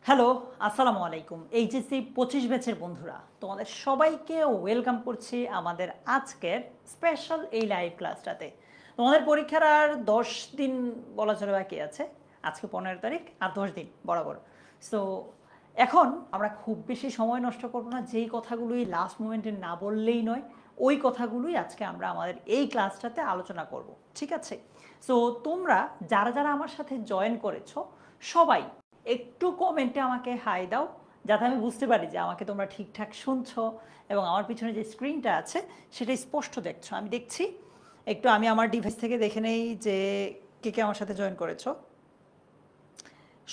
Hello, আসসালামু আলাইকুম। HSC 25 ব্যাচের বন্ধুরা, তোমাদের সবাইকে ওয়েলকাম করছি আমাদের আজকের স্পেশাল এই লাইভ ক্লাসটাতে। তোমাদের পরীক্ষার আর 10 দিন বলা চলে বাকি আছে। আজকে 15 তারিখ, আর 10 দিন বরাবর। সো এখন আমরা খুব বেশি সময় নষ্ট করব না, যেই কথাগুলোই লাস্ট মোমেন্টে না বললেই নয়, ওই কথাগুলোই আজকে আমরা আমাদের এই ক্লাসটাতে আলোচনা করব, ঠিক আছে? সো তোমরা যারা যারা আমার সাথে জয়েন করেছো সবাই একটু কমেন্টে আমাকে হাই দাও, যাতে আমি বুঝতে পারি যে আমাকে তোমরা ঠিকঠাক শুনছো এবং আমার পিছনে যে স্ক্রিনটা আছে সেটা স্পষ্ট দেখছো। আমি দেখছি, একটু আমি আমার ডিভাইস থেকে দেখে নেই যে কে কে আমার সাথে জয়েন করেছো।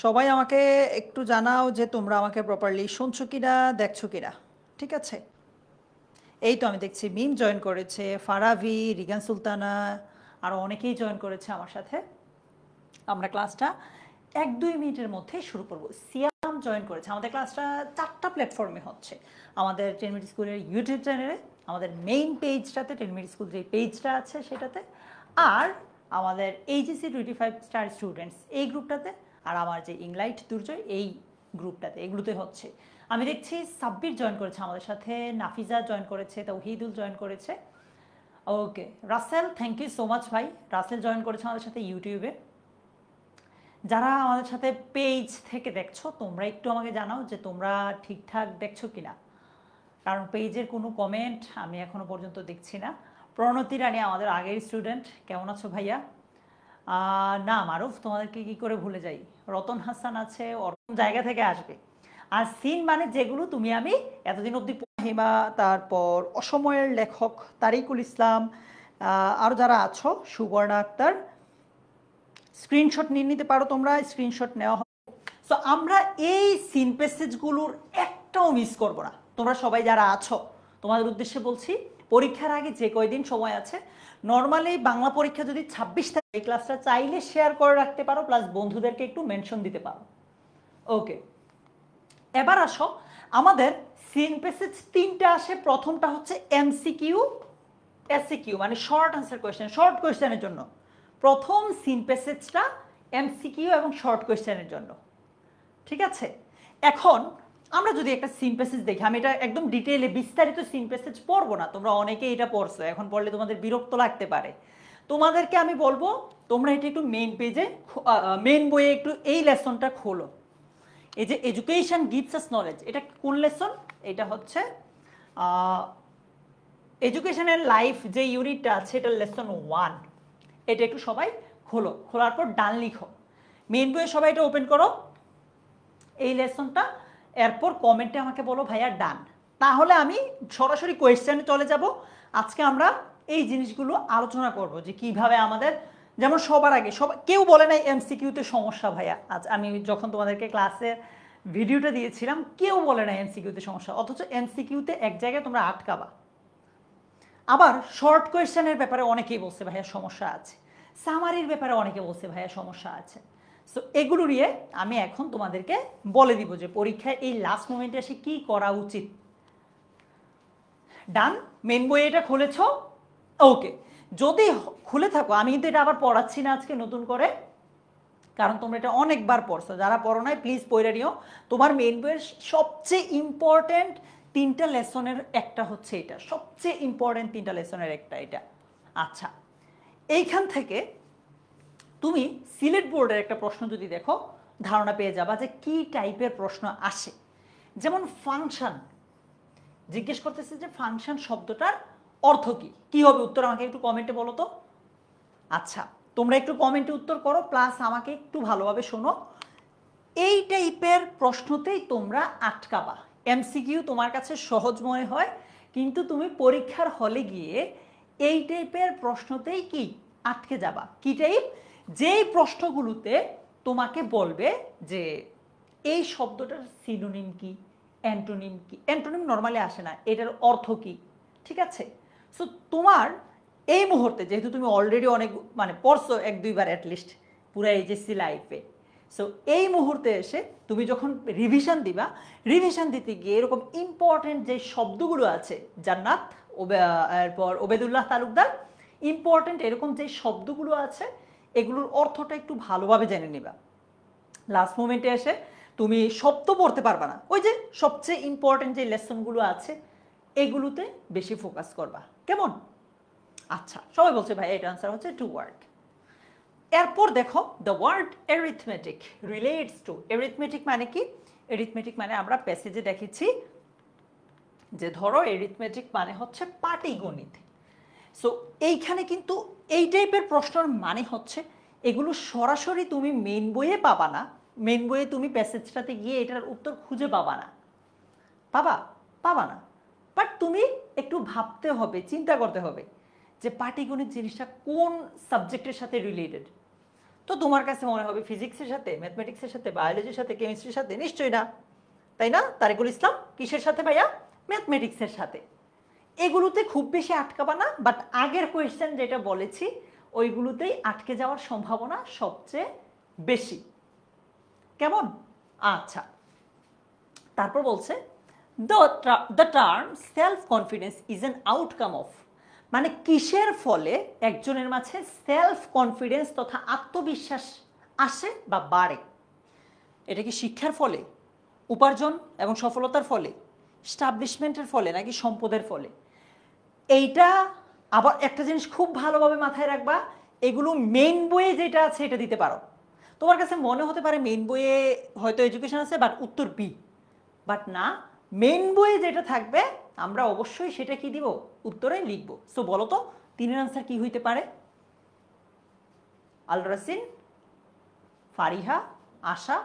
সবাই আমাকে একটু জানাও যে তোমরা আমাকে প্রপারলি শুনছো কিনা, দেখছো কিনা, ঠিক আছে? এই তো আমি দেখছি মিম জয়েন করেছে, ফারাভি, রিগান সুলতানা, আরও অনেকেই জয়েন করেছে আমার সাথে। আমরা ক্লাসটা 1-2 মিনিটের মধ্যে শুরু করব। সিয়াম জয়েন করেছে। আমাদের ক্লাসটা 4টা প্ল্যাটফর্মে হচ্ছে। আমাদের 10 মিনিট স্কুলের ইউটিউব চ্যানেলে, আমাদের মেইন পেজটাতে 10 মিনিট স্কুল যে পেজটা আছে সেটাতে, আর আমাদের এইচএসসি 25 স্টার স্টুডেন্টস এই গ্রুপটাতে, আর আমার যে ইংলাইট দুর্জয় এই গ্রুপটাতে, এগুলোতে হচ্ছে। আমি দেখছি সাব্বির জয়েন করেছে আমাদের সাথে, নাফিজা জয়েন করেছে, তাওহিদুল জয়েন করেছে। Okay, Rasel, thank you so much ভাই। রাসেল জয়েন করেছে আমাদের সাথে ইউটিউবে। যারা আমাদের সাথে পেজ থেকে দেখছো তোমরা একটু আমাকে জানাও যে তোমরা ঠিকঠাক দেখছো কিনা, কারণ পেজের কোনো কমেন্ট আমি এখনো পর্যন্ত দেখছি না। প্রণতি রানী আমাদের আগের স্টুডেন্ট, কেমন আছো ভাইয়া? না মারুফ, তোমাদেরকে কি করে ভুলে যাই। রতন হাসান আছে, ওরকম জায়গা থেকে আসবে। আর সিন মানে যেগুলো তুমি আমি এতদিন অবধি হিমা, তারপর অসময়ের লেখক তারিকুল ইসলাম, আরও যারা আছো, সুবর্ণা আক্তার, স্ক্রিনশট নিয়ে নিতে পারো তোমরা, স্ক্রিনশট নেওয়া হবে। সো আমরা এই সিন প্যাসেজগুলোর একটাও মিস করবো না। তোমরা সবাই যারা আছো তোমাদের উদ্দেশ্যে বলছি, পরীক্ষার আগে যে কয়দিন সময় আছে, নর্মালি বাংলা পরীক্ষা যদি 26 তারিখ, এই ক্লাসটা চাইলে শেয়ার করে রাখতে পারো, প্লাস বন্ধুদেরকে একটু মেনশন দিতে পারো। ওকে, এবার আসো, আমাদের সিন প্যাসেজ 3টা আসে। প্রথমটা হচ্ছে এমসিকিউ, এসিকিউ মানে শর্ট আনসার কোয়েশ্চেন, শর্ট কোয়েশ্চেনের জন্য। প্রথম সিন প্যাসেজটা এমসিকিউ এবং শর্ট কোয়েশ্চেনের জন্য, ঠিক আছে? এখন আমরা যদি একটা সিন প্যাসেজ দেখি, আমি এটা একদম ডিটেইলে বিস্তারিত সিন প্যাসেজ পড়বো না, তোমরা অনেকেই এটা পড়ছো, এখন পড়লে তোমাদের বিরক্ত লাগতে পারে। তোমাদেরকে আমি বলবো তোমরা এটা একটু মেইন পেজে, মেইন বইয়ে একটু এই লেসনটা খোলো। এই যে এডুকেশন গিভস আস নলেজ, এটা কোন লেসন? এটা হচ্ছে এডুকেশনের লাইফ যে ইউনিটটা আছে, এটা লেসন 1। এটা একটু সবাই খোলো, খোলার পর ডান লিখো। মেইন বইয়ে সবাই এটা ওপেন করো, এই লেসনটা। এরপর কমেন্টে আমাকে বলো ভাইয়া ডান, তাহলে আমি সরাসরি কোয়েশ্চেনে চলে যাব। আজকে আমরা এই জিনিসগুলো আলোচনা করব যে কিভাবে আমাদের, যেমন সবার আগে কেউ বলে নাই এমসিকিউতে সমস্যা ভাইয়া। আজ আমি যখন তোমাদেরকে ক্লাসের ভিডিওটা দিয়েছিলাম, কেউ বলে নাই এমসিকিউতে সমস্যা, অথচ এমসিকিউতে এক জায়গায় তোমরা আটকাবা। আবার শর্ট কোয়েশ্চেনের ব্যাপারে অনেকেই বলছে ভাইয়া সমস্যা আছে, সামারির ব্যাপারে অনেকে বলছে ভাইয়া সমস্যা আছে। সো এগুলো নিয়ে আমি এখন তোমাদেরকে বলে দিব যে পরীক্ষায় এই লাস্ট মোমেন্টে এসে কি করা উচিত। ডান, মেন বই এটা খুলেছ? ওকে, যদি খুলে থাকো, আমি কিন্তু এটা আবার পড়াচ্ছি না আজকে নতুন করে, কারণ তোমরা এটা অনেকবার পড়ছো। যারা পড়ো নাই প্লিজ পড়ে নিও। তোমার মেন বইয়ের সবচেয়ে ইম্পর্টেন্ট 3টা লেসনের একটা হচ্ছে এটা, সবচেয়ে ইম্পর্টেন্ট 3টা লেসনের একটা এটা। আচ্ছা, এইখান থেকে তুমি সিলেট বোর্ডের একটা প্রশ্ন যদি দেখো, ধারণা পেয়ে যাবা যে কি টাইপের প্রশ্ন আসে। যেমন ফাংশন জিজ্ঞেস করতেছে যে ফাংশন শব্দটার অর্থ কি, কি হবে উত্তর? আমাকে একটু কমেন্টে বলো তো। আচ্ছা, তোমরা একটু কমেন্টে উত্তর করো, প্লাস আমাকে একটু ভালোভাবে শোনো। এই টাইপের প্রশ্নতেই তোমরা আটকাবা। এমসিকিউ তোমার কাছে সহজ মনে হয়, কিন্তু তুমি পরীক্ষার হলে গিয়ে এই টাইপের প্রশ্নতেই কি আটকে যাবা। কি টাইপ? যেই প্রশ্নগুলোতে তোমাকে বলবে যে এই শব্দটার সিনোনিম কি, অ্যান্টোনিম কি। অ্যান্টোনিম নর্মালি আসে না, এটার অর্থ কি, ঠিক আছে? সো তোমার এই মুহূর্তে, যেহেতু তুমি অলরেডি অনেক মানে পড়ছো 1-2 বার অ্যাটলিস্ট পুরো এইচএসসি লাইফে, সো এই মুহূর্তে এসে তুমি যখন রিভিশন দিবা, রিভিশন দিতে গিয়ে এরকম ইম্পর্টেন্ট যে শব্দগুলো আছে, জান্নাত, এরপর ওবেদুল্লাহ তালুকদার, ইম্পর্টেন্ট এরকম যে শব্দগুলো আছে এগুলোর অর্থটা একটু ভালোভাবে জেনে নিবা। লাস্ট মোমেন্টে এসে তুমি শব্দ পড়তে পারবা না। ওই যে সবচেয়ে ইম্পর্টেন্ট যে লেসনগুলো আছে এগুলোতে বেশি ফোকাস করবা। কেমন? আচ্ছা, সবাই বলছে ভাই এটা আনসার হচ্ছে টু ওয়ার্ড। এরপর দেখো the word arithmetic relates to. Arithmetic মানে কি? এরিথমেটিক মানে আমরা প্যাসেজে দেখেছি যে ধরো এরিথমেটিক মানে হচ্ছে পাটিগণিত। সো এইখানে কিন্তু এই টাইপের প্রশ্নের মানে হচ্ছে এগুলো সরাসরি তুমি মেইন বইয়ে পাবা না। মেইন বইয়ে তুমি প্যাসেজটাতে গিয়ে এটার উত্তর খুঁজে পাবা না। পাবা না। বাট তুমি একটু ভাবতে হবে, চিন্তা করতে হবে যে পাটিগণিত জিনিসটা কোন সাবজেক্টের সাথে রিলেটেড। তো তোমার কাছে মনে হবে ফিজিক্সের সাথে, ম্যাথমেটিক্সের সাথে, বায়োলজির সাথে, কেমিস্ট্রির সাথে। নিশ্চয়ই না, তাই না? তারিকুল ইসলাম কিসের সাথে ভাইয়া? ম্যাথমেটিক্সের সাথে। এগুলোতে খুব বেশি আটকাবা না, বাট আগের কোয়েশ্চেন যেটা বলেছি ওইগুলোতেই আটকে যাওয়ার সম্ভাবনা সবচেয়ে বেশি। কেমন? আচ্ছা, তারপর বলছে the term self confidence is an outcome of, মানে কিসের ফলে একজনের মাঝে সেলফ কনফিডেন্স তথা আত্মবিশ্বাস আসে বা বাড়ে? এটা কি শিক্ষার ফলে, উপার্জন এবং সফলতার ফলে, স্টাবলিশমেন্টের ফলে, নাকি সম্পদের ফলে? এইটা আবার একটা জিনিস খুব ভালোভাবে মাথায় রাখবা, এগুলো মেইন বইয়ে যেটা আছে এটা দিতে পারো। তোমার কাছে মনে হতে পারে মেইন বইয়ে হয়তো এডুকেশন আছে, বাট উত্তর বি। বাট না, মেইন বইয়ে যেটা থাকবে আমরা অবশ্যই সেটা কি দিব? উত্তরে লিখবো। সো বলো তো 3-এর আনসার কি হইতে পারে? আল রাসিন, ফারিহা, আশা।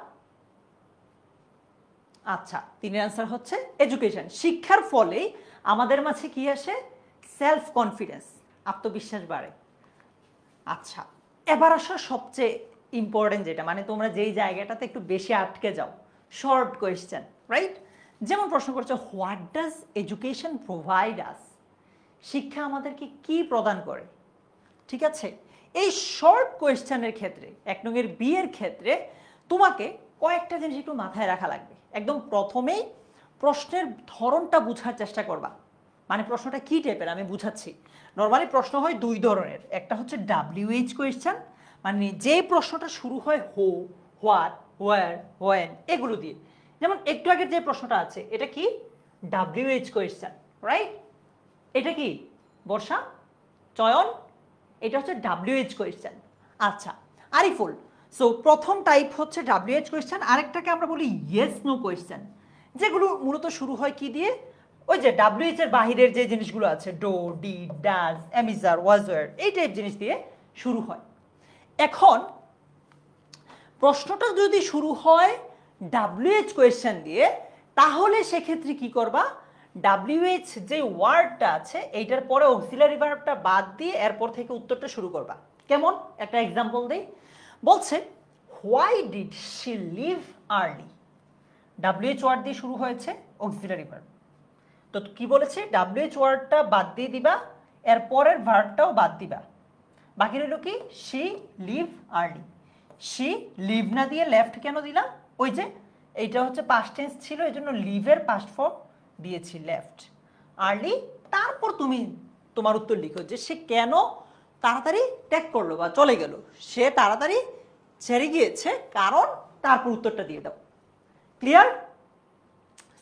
আচ্ছা, 3-এর আনসার হচ্ছে এডুকেশন। শিক্ষার ফলেই আমাদের মাঝে কি আসে? সেলফ কনফিডেন্স, আত্মবিশ্বাস বাড়ে। আচ্ছা, এবার আসো সবচেয়ে ইম্পর্টেন্ট যেটা, মানে তোমরা যেই জায়গাটাতে একটু বেশি আটকে যাও, শর্ট কোয়েশ্চেন, রাইট? যেমন প্রশ্ন করছো হোয়াট ডাজ এডুকেশন প্রোভাইড আস? শিক্ষা আমাদেরকে কি প্রদান করে? ঠিক আছে, এই শর্ট কোয়েশ্চেনের ক্ষেত্রে 1 নং বি এর ক্ষেত্রে তোমাকে কয়েকটা জিনিস একটু মাথায় রাখা লাগবে। একদম প্রথমেই প্রশ্নের ধরনটা বোঝার চেষ্টা করবা, মানে প্রশ্নটা কি টাইপের আমি বুঝাচ্ছি। নর্মালি প্রশ্ন হয় 2 ধরনের। একটা হচ্ছে WH কোয়েশ্চেন, মানে যে প্রশ্নটা শুরু হয় হো, হোয়াট, হোয়ার, হোয়েন এগুলো দিয়ে। যেমন একটু আগের যে প্রশ্নটা আছে এটা কি? WH question, right? এটা কি বর্ষা, চয়ন? এটা হচ্ছে WH কোয়েশ্চেন। আচ্ছা আরিফুল, সো প্রথম টাইপ হচ্ছে WH কোয়েশ্চেন, আরেকটাকে আমরা বলি ইয়েস নো কোয়েশ্চেন, যেগুলো মূলত শুরু হয় কি দিয়ে? ওই যে WH এর বাহিরের যে জিনিসগুলো আছে, ডো, ডি, ডাজ, এমিজার, ওয়াজার, এই টাইপ জিনিস দিয়ে শুরু হয়। এখন প্রশ্নটা যদি শুরু হয় WH কোয়েশ্চেন দিয়ে, তাহলে সেক্ষেত্রে কি করবা? WH যে ওয়ার্ডটা আছে এইটার পরে অক্সিলারি ভার্বটা বাদ দিয়ে এরপর থেকে উত্তরটা শুরু করবা। কেমন? একটা এক্সাম্পল দেই। বলছে why did she leave early? WH word দিয়ে শুরু হয়েছে, অক্সিলারি ভার্ব। তো কি বলেছে? WH ওয়ার্ডটা বাদ দিয়ে দিবা, এরপরের ভার্বটাও বাদ দিবা। বাকি রইল কি? She leave early. She leave না দিয়ে লেফট কেন দিলাম? ওই যে এইটা হচ্ছে পাস্ট টেন্স ছিল, এই জন্য লিভের পাস্ট ফর্ম দিয়েছি লেফট। আর্লি, তারপর তুমি তোমার উত্তর লিখো যে সে কেন তাড়াতাড়ি ত্যাগ করলো বা চলে গেল। সে তাড়াতাড়ি ছেড়ে গিয়েছে কারণ, তারপর উত্তরটা দিয়ে দাও। ক্লিয়ার?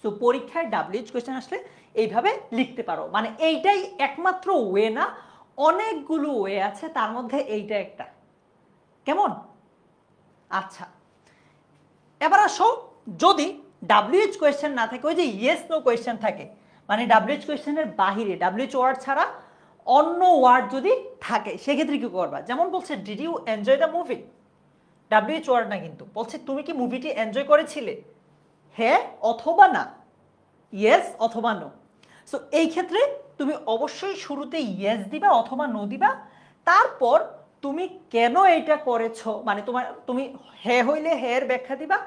সো পরীক্ষায় WH কোয়েশ্চেন আসলে এইভাবে লিখতে পারো। মানে এইটাই একমাত্র ওয়ে না, অনেকগুলো ওয়ে আছে, তার মধ্যে এইটা একটা। কেমন? আচ্ছা, এবার আসো যদি WH কোয়েশ্চেন না থাকে, ওই যে ইয়েস নো কোয়েশ্চেন থাকে, মানে WH কোয়েশ্চেনের বাহিরে WH ওয়ার্ড ছাড়া অন্য ওয়ার্ড যদি থাকে, সেক্ষেত্রে কি করবা? যেমন বলছে did you enjoy the movie? WH word না কিন্তু, বলছে তুমি কি মুভিটি এনজয় করেছিলে? হ্যাঁ অথবা না, ইয়েস অথবা নো। সো এই ক্ষেত্রে তুমি অবশ্যই শুরুতে ইয়েস দিবা অথবা নো দিবা, তারপর তুমি কেন এটা করেছো, মানে তুমি হ্যাঁ হইলে হ্যাঁ এর ব্যাখ্যা দিবা,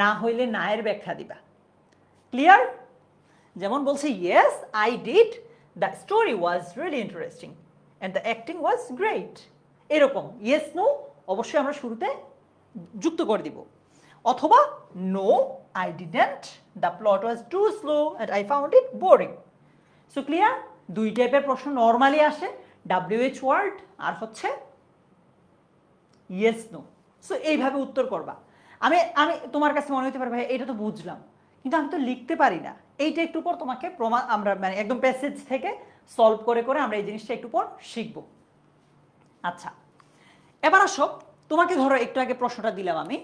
না হইলে না এর ব্যাখ্যা দিবা। ক্লিয়ার? যেমন বলছে yes I did, the story was really interesting and the acting was great. এরকম ইয়েস নো অবশ্যই আমরা শুরুতে যুক্ত করে দিব। অথবা no I didn't, the plot was too slow and I found it boring. So clear? 2 টাইপের প্রশ্ন নর্মালি আসে, WH ওয়ার্ড আর হচ্ছে ইয়েস নো। সো এইভাবে উত্তর করবা। আমি আমি তোমার কাছে মনে হতে পারে ভাই এটা তো বুঝলাম, কিন্তু আমি তো লিখতে পারি না। এইটা একটু পর তোমাকে প্রমাণ আমরা মানে একদম প্যাসেজ থেকে সলভ করে করে আমরা এই জিনিসটা একটু পর শিখব। আচ্ছা, এবার আসো, তোমাকে ধরো একটু আগে প্রশ্নটা দিলাম আমি,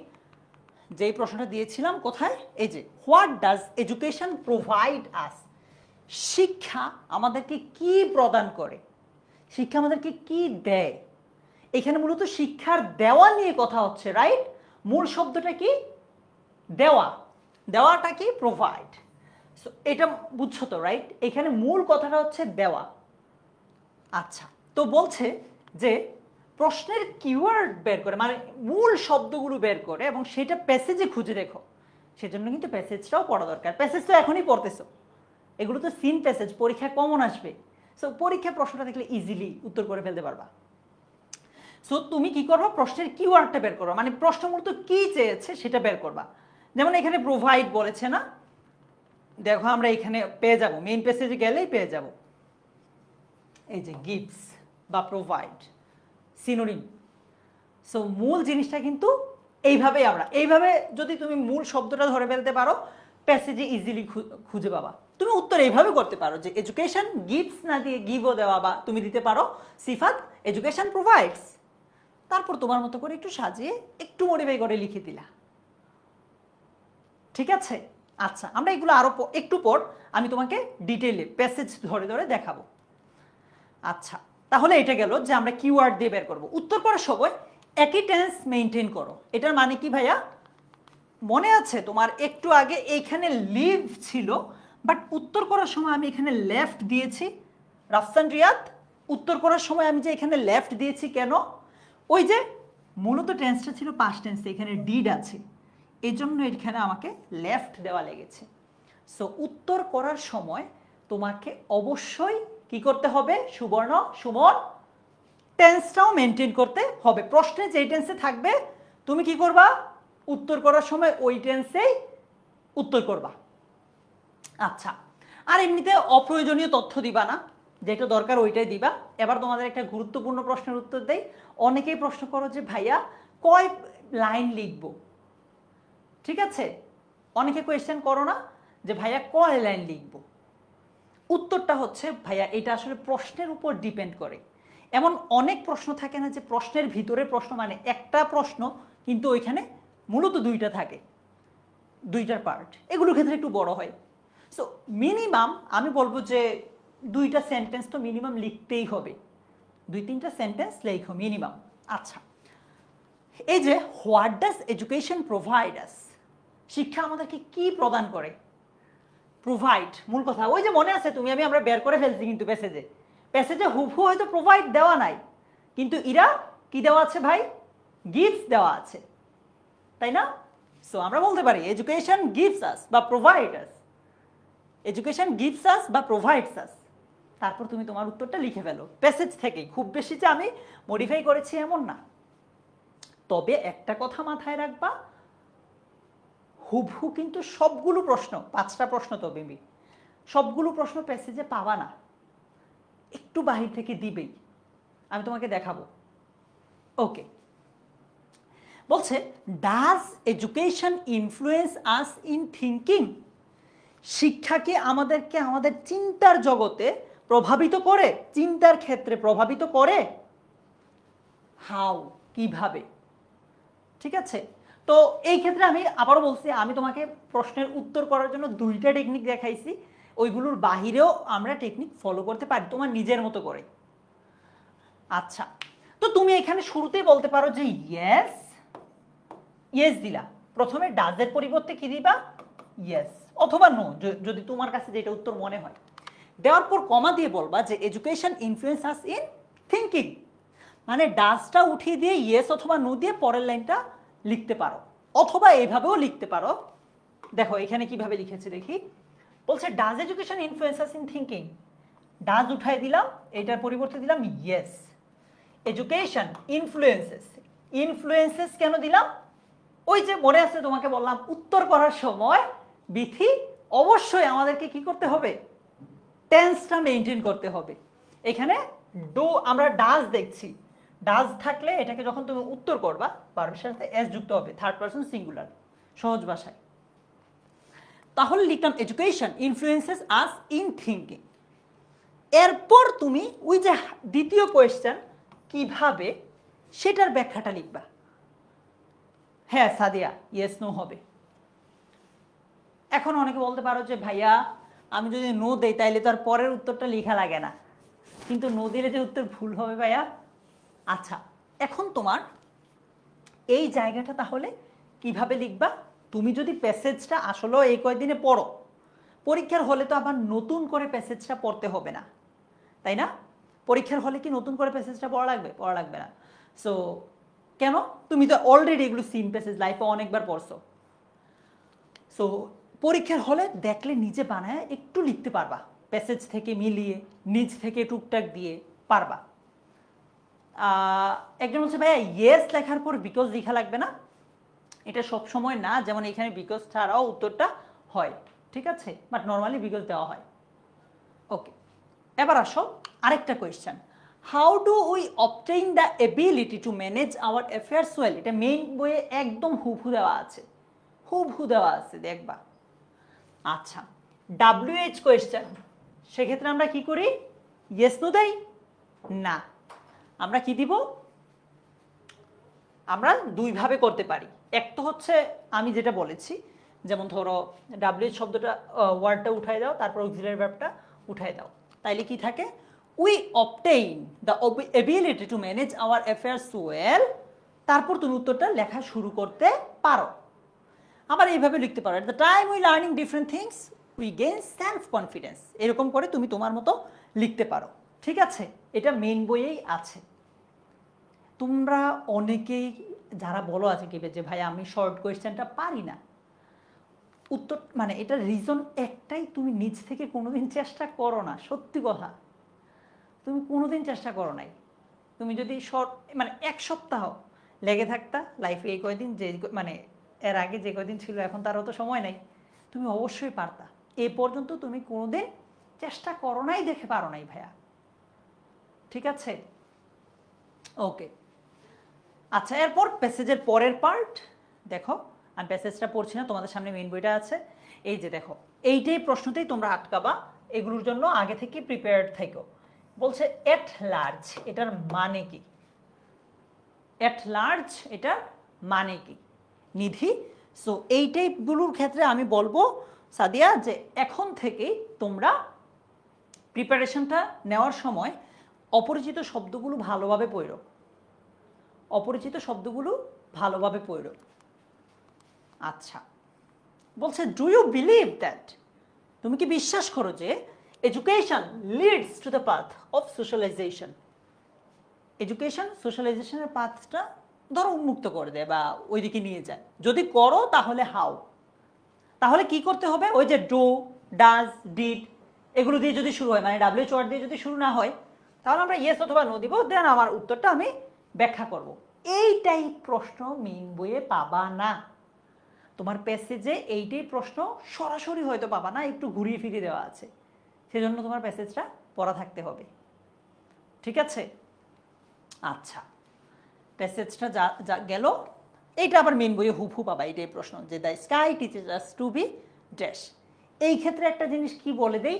যেই প্রশ্নটা দিয়েছিলাম কোথায়, এই যে হোয়াট ডাজ এডুকেশন প্রোভাইড আস, শিক্ষা আমাদেরকে কি প্রদান করে, শিক্ষা আমাদেরকে কি দেয়। এখানে মূলত শিক্ষার দেওয়া নিয়ে কথা হচ্ছে, রাইট? মূল শব্দটা কি? দেওয়া। দেওয়াটা কি? প্রোভাইড। সো এটা বুঝছো তো, রাইট? এখানে মূল কথাটা হচ্ছে দেওয়া। আচ্ছা, তো বলছে যে প্রশ্নের কিওয়ার্ড বের করে, মানে মূল শব্দগুলো বের করে এবং সেটা প্যাসেজে খুঁজে দেখো। সেজন্য কিন্তু প্যাসেজটাও পড়া দরকার। প্যাসেজ তো এখনই পড়তেছো, এগুলো তো সিন প্যাসেজ, পরীক্ষায় কমন আসবে। সো পরীক্ষা প্রশ্নটা দেখলে ইজিলি উত্তর করে ফেলতে পারবা। সো তুমি কি করবা? প্রশ্নের কিওয়ার্ডটা বের করবা, মানে প্রশ্ন মূলত কি চেয়েছে সেটা বের করবা। যেমন এখানে প্রোভাইড বলেছে না, দেখো আমরা এখানে পেয়ে যাব, মেইন প্যাসেজে গেলেই পেয়ে যাব এই যে গিভস বা প্রোভাইড সিনোনিম। সো মূল জিনিসটা কিন্তু এইভাবেই, আমরা এইভাবে যদি তুমি মূল শব্দটা ধরে ফেলতে পারো, প্যাসেজে ইজিলি খুঁজে পাবা। তুমি উত্তর এইভাবে করতে পারো যে এডুকেশন গিভস না দিয়ে গিভও দেওয়া, বা তুমি দিতে পারো সিফাত এডুকেশন প্রোভাইডস, তারপর তোমার মতো করে একটু সাজিয়ে একটু মডিফাই করে লিখে দিলা। ঠিক আছে? আচ্ছা, আমরা এগুলো আরো একটু পর আমি তোমাকে ডিটেইলে প্যাসেজ ধরে ধরে দেখাবো। আচ্ছা, তাহলে এটা গেল যে আমরা কিওয়ার্ড দিয়ে বের করব। উত্তর করার সময় একই টেন্স মেইনটেইন করো। এটার মানে কি ভাইয়া? মনে আছে তোমার একটু আগে এইখানে লিভ ছিল, বাট উত্তর করার সময় আমি এখানে লেফট দিয়েছি। রাফসান রিয়াদ, উত্তর করার সময় আমি যে এখানে লেফট দিয়েছি কেন? ওই যে মূলত টেন্সটা ছিল পাস্ট টেন্স, এখানে ডিড আছে, এই জন্য এখানে আমাকে লেফট দেওয়া লেগেছে। সো উত্তর করার সময় তোমাকে অবশ্যই কি করতে হবে? সুবর্ণ, সুমন, টেন্সটাও মেনটেন করতে হবে। প্রশ্নে যেই টেন্সে থাকবে তুমি কি করবা? উত্তর করার সময় ওই টেন্সেই উত্তর করবা। আচ্ছা, আর এমনিতে অপ্রয়োজনীয় তথ্য দিবা না, যেটা দরকার ওইটাই দিবা। এবার তোমাদের একটা গুরুত্বপূর্ণ প্রশ্নের উত্তর দেই। অনেকেই প্রশ্ন করো যে ভাইয়া কয় লাইন লিখব? ঠিক আছে, অনেকে কোয়েশ্চেন করো না যে ভাইয়া কয় লাইন লিখব? উত্তরটা হচ্ছে ভাইয়া এটা আসলে প্রশ্নের উপর ডিপেন্ড করে। এমন অনেক প্রশ্ন থাকে না যে প্রশ্নের ভিতরে প্রশ্ন, মানে একটা প্রশ্ন কিন্তু ওইখানে মূলত দুইটা থাকে, দুইটার পার্ট, এগুলোর ক্ষেত্রে একটু বড় হয়। সো মিনিমাম আমি বলবো যে 2টা সেন্টেন্স তো মিনিমাম লিখতেই হবে, 2-3টা সেন্টেন্স লেখো মিনিমাম। আচ্ছা, এই যে হোয়াট ডাজ এডুকেশন প্রোভাইড আস, শিক্ষা আমাদেরকে কি প্রদান করে? প্রোভাইড মূল কথা, ওই যে মনে আছে তুমি আমরা বের করে ফেলছি, কিন্তু প্যাসেজে হুবহু হয়তো প্রোভাইড দেওয়া নাই, কিন্তু এরা কি দেওয়া আছে ভাই? গিভস দেওয়া আছে, তাই না? সো আমরা বলতে পারি এডুকেশন গিভস আস বা প্রোভাইড আস, এডুকেশন গিভস আস বা প্রোভাইডস আস। তারপর তুমি তোমার উত্তরটা লিখে ফেলো প্যাসেজ থেকেই। খুব বেশি যে আমি মডিফাই করেছি এমন না। তবে একটা কথা মাথায় রাখবা, হুবহু কিন্তু সবগুলো প্রশ্ন, 5টা প্রশ্ন তো বেবি, সবগুলো প্রশ্ন প্যাসেজে পাবা না, একটু বাহির থেকে দিবেই। আমি তোমাকে দেখাবো। ওকে, বলছে does education influence us in thinking, শিক্ষা কি আমাদেরকে আমাদের চিন্তার জগতে প্রভাবিত করে, চিন্তার ক্ষেত্রে প্রভাবিত করে? হাউ, কিভাবে? ঠিক আছে, তো এই ক্ষেত্রে আমি আবারও বলছি, আমি তোমাকে প্রশ্নের উত্তর করার জন্য 2টা টেকনিক দেখাইছি, ওইগুলোর বাহিরেও আমরা টেকনিক ফলো করতে পারি তোমার নিজের মতো করে। আচ্ছা, তো তুমি এখানে শুরুতেই বলতে পারো যে ইয়েস, ইয়েস দিলা, প্রথমে ডাজের পরিবর্তে কি দিবা? ইয়েস অথবা নো, যদি তোমার কাছে যেটা উত্তর মনে হয়। দেওয়ার পর কমা দিয়ে বলবা যে education influence us in thinking, মানে ডাজটা উঠিয়ে দিয়ে ইয়েস অথবা নো দিয়ে পরের লাইনটা লিখতে পারো, অথবা এইভাবেও লিখতে পারো। দেখো এখানে কিভাবে লিখেছে দেখি, বলছে does education influence us in thinking, does উঠাই দিলাম, এটার পরিবর্তে দিলাম ইয়েস। এডুকেশন ইনফ্লুয়েন্সেস, ইনফ্লুয়েন্সেস কেন দিলাম? ওই যে মনে আছে তোমাকে বললাম উত্তর করার সময় বিথি অবশ্যই আমাদেরকে কি করতে হবে? টেন্সটা মেইনটেইন করতে হবে। এখানে ডু আমরা ডাজ দেখছি, ডাজ থাকলে এটাকে যখন তুমি উত্তর করবা ভার্বের সাথে এস যুক্ত হবে, থার্ড পারসন সিঙ্গুলার, সহজ ভাষায়। তাহলে লিখলাম education influences us in thinking. এরপর তুমি ওই যে দ্বিতীয় কোয়েশ্চেন কিভাবে, সেটার ব্যাখ্যাটা লিখবা। হ্যাঁ সাদিয়া, ইয়েস নো হবে। এখন অনেকে বলতে পারো যে ভাইয়া আমি যদি নো দেই তাইলে তো আর পরের উত্তরটা লেখা লাগে না, কিন্তু নো দিলে যে উত্তর ভুল হবে ভাইয়া। আচ্ছা, এখন তোমার এই জায়গাটা তাহলে কিভাবে লিখবা? তুমি যদি প্যাসেজটা আসলেও এই কয়েকদিনে পড়ো, পরীক্ষার হলে তো আবার নতুন করে প্যাসেজটা পড়তে হবে না, তাই না? পরীক্ষার হলে কি নতুন করে প্যাসেজটা পড়া লাগবে? পড়া লাগবে না। সো কেন? তুমি তো অলরেডি এগুলো সিন প্যাসেজ লাইফে অনেকবার পড়ছো। সো পরীক্ষার হলে দেখলে নিজে বানায় একটু লিখতে পারবা, প্যাসেজ থেকে মিলিয়ে নিজ থেকে টুকটাক দিয়ে পারবা। একজন বলছে ভাইয়া ইয়েস লেখার পর বিকজ লেখা লাগবে না। এটা সব সময় না, যেমন এখানে বিকজ ছাড়াও উত্তরটা হয়, ঠিক আছে, বাট নর্মালি বিকজ দেওয়া হয়। ওকে, এবার আসো আরেকটা question, how do we obtain the ability to manage hour affairs well. এটা মেইন বইয়ে একদম হুবহু দেওয়া আছে, হুবহু দেওয়া আছে, দেখবা। আচ্ছা, WH কোয়েশ্চেন, সেক্ষেত্রে আমরা কি করি? ইয়েস নো দেই না, আমরা কি দিব? আমরা দুইভাবে করতে পারি। এক তো হচ্ছে আমি যেটা বলেছি, যেমন ধরো WH শব্দটা ওয়ার্ডটা উঠাই দাও, তারপর অক্সিলারি ভার্বটা উঠাই দাও, তাইলে কি থাকে? We obtain the ability to manage hour affairs well, তারপর তুমি উত্তরটা লেখা শুরু করতে পারো। আবার এইভাবে লিখতে পারো, at the time we learning different things we gain self confidence. এরকম করে তুমি তোমার মতো লিখতে পারো, ঠিক আছে? এটা মেইন বইয়েই আছে। তোমরা অনেকেই যারা বলো আছে কি যে ভাই আমি শর্ট কোয়েশ্চেনটা পারি না, উত্তর মানে এটার রিজন একটাই, তুমি নিজ থেকে কোনোদিন চেষ্টা করো না। সত্যি কথা, তুমি কোনোদিন চেষ্টা করো নাই। তুমি যদি শর্ট মানে এক সপ্তাহ লেগে থাকতা লাইফে, এই কয়দিন যে মানে এর আগে যে কয়দিন ছিল, এখন তারও তো সময় নাই, তুমি অবশ্যই পারতা। এ পর্যন্ত তুমি কোনোদিন চেষ্টা করো নাই দেখে পারো নাই ভাইয়া, ঠিক আছে? ওকে, আচ্ছা, এরপর প্যাসেজের পরের পার্ট দেখো। আমি প্যাসেজটা পড়ছি না, তোমাদের সামনে মেইন বইটা আছে, এই যে দেখো, এইটাই প্রশ্নতেই তোমরা আটকাবা, এগুলোর জন্য আগে থেকে প্রিপেয়ার্ড থেকো। বলছে এট লার্জ, এটার মানে কি? এট লার্জ এটার মানে কি? নিধি। সো এই টাইপগুলোর ক্ষেত্রে আমি বলবো সাদিয়া যে এখন থেকেই তোমরা প্রিপারেশনটা নেওয়ার সময় অপরিচিত শব্দগুলো ভালোভাবে পড়ো, অপরিচিত শব্দগুলো ভালোভাবে পড়ো। আচ্ছা, বলছে ডু ইউ বিলিভ দ্যাট, তুমি কি বিশ্বাস করো যে education leads to the path of socialization. Education সোশ্যালাইজেশনের পাথটা ধরো উন্মুক্ত করে দেয় বা ওইদিকে নিয়ে যায়। যদি করো তাহলে হাউ, তাহলে কি করতে হবে? ওই যে ডু, ডাজ, ডিড এগুলো দিয়ে যদি শুরু হয়, মানে WH ওয়ার্ড দিয়ে যদি শুরু না হয়, তাহলে আমরা ইয়েস অথবা নো দিব, দেন আমার উত্তরটা আমি ব্যাখ্যা করব। এইটাই প্রশ্ন মেইন বইয়ে পাবা না, তোমার প্যাসেজে এইটাই প্রশ্ন সরাসরি হয়তো পাবা না, একটু ঘুরিয়ে ফিরিয়ে দেওয়া আছে, সেজন্য তোমার প্যাসেজটা পড়া থাকতে হবে, ঠিক আছে? আচ্ছা, প্যাসেজটা যা গেল, এইটা আবার মেইন বইয়ে হুবহু পাবা। এইটাই প্রশ্ন যে the sky teaches us to be dash. এই ক্ষেত্রে একটা জিনিস কি বলে দেই,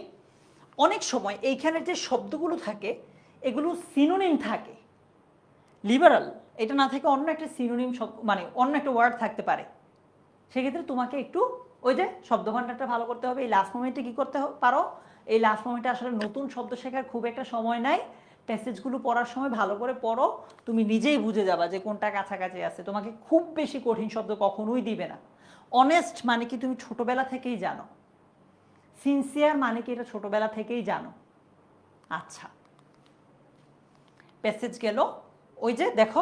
অনেক সময় এইখানে যে শব্দগুলো থাকে এগুলো সিনোনিম থাকে, লিবারাল এটা না থাকে অন্য একটা সিনোনিম মানে অন্য একটা ওয়ার্ড থাকতে পারে। সেক্ষেত্রে তোমাকে একটু ওই যে শব্দভাণ্ডারটা ভালো করতে হবে। এই লাস্ট মোমেন্টে কী করতে পারো, এই লাস্ট মোমেন্টে আসলে নতুন শব্দ শেখার খুব একটা সময় নাই, প্যাসেজগুলো পড়ার সময় ভালো করে পড়ো, তুমি নিজেই বুঝে যাবা যে কোনটা কাছাকাছি আছে। তোমাকে খুব বেশি কঠিন শব্দ কখনোই দিবে না। অনেস্ট মানে কি তুমি ছোটবেলা থেকেই জানো, সিনসিয়ার মানে কি এটা ছোটবেলা থেকেই জানো। আচ্ছা, প্যাসেজ গেল, ওই যে দেখো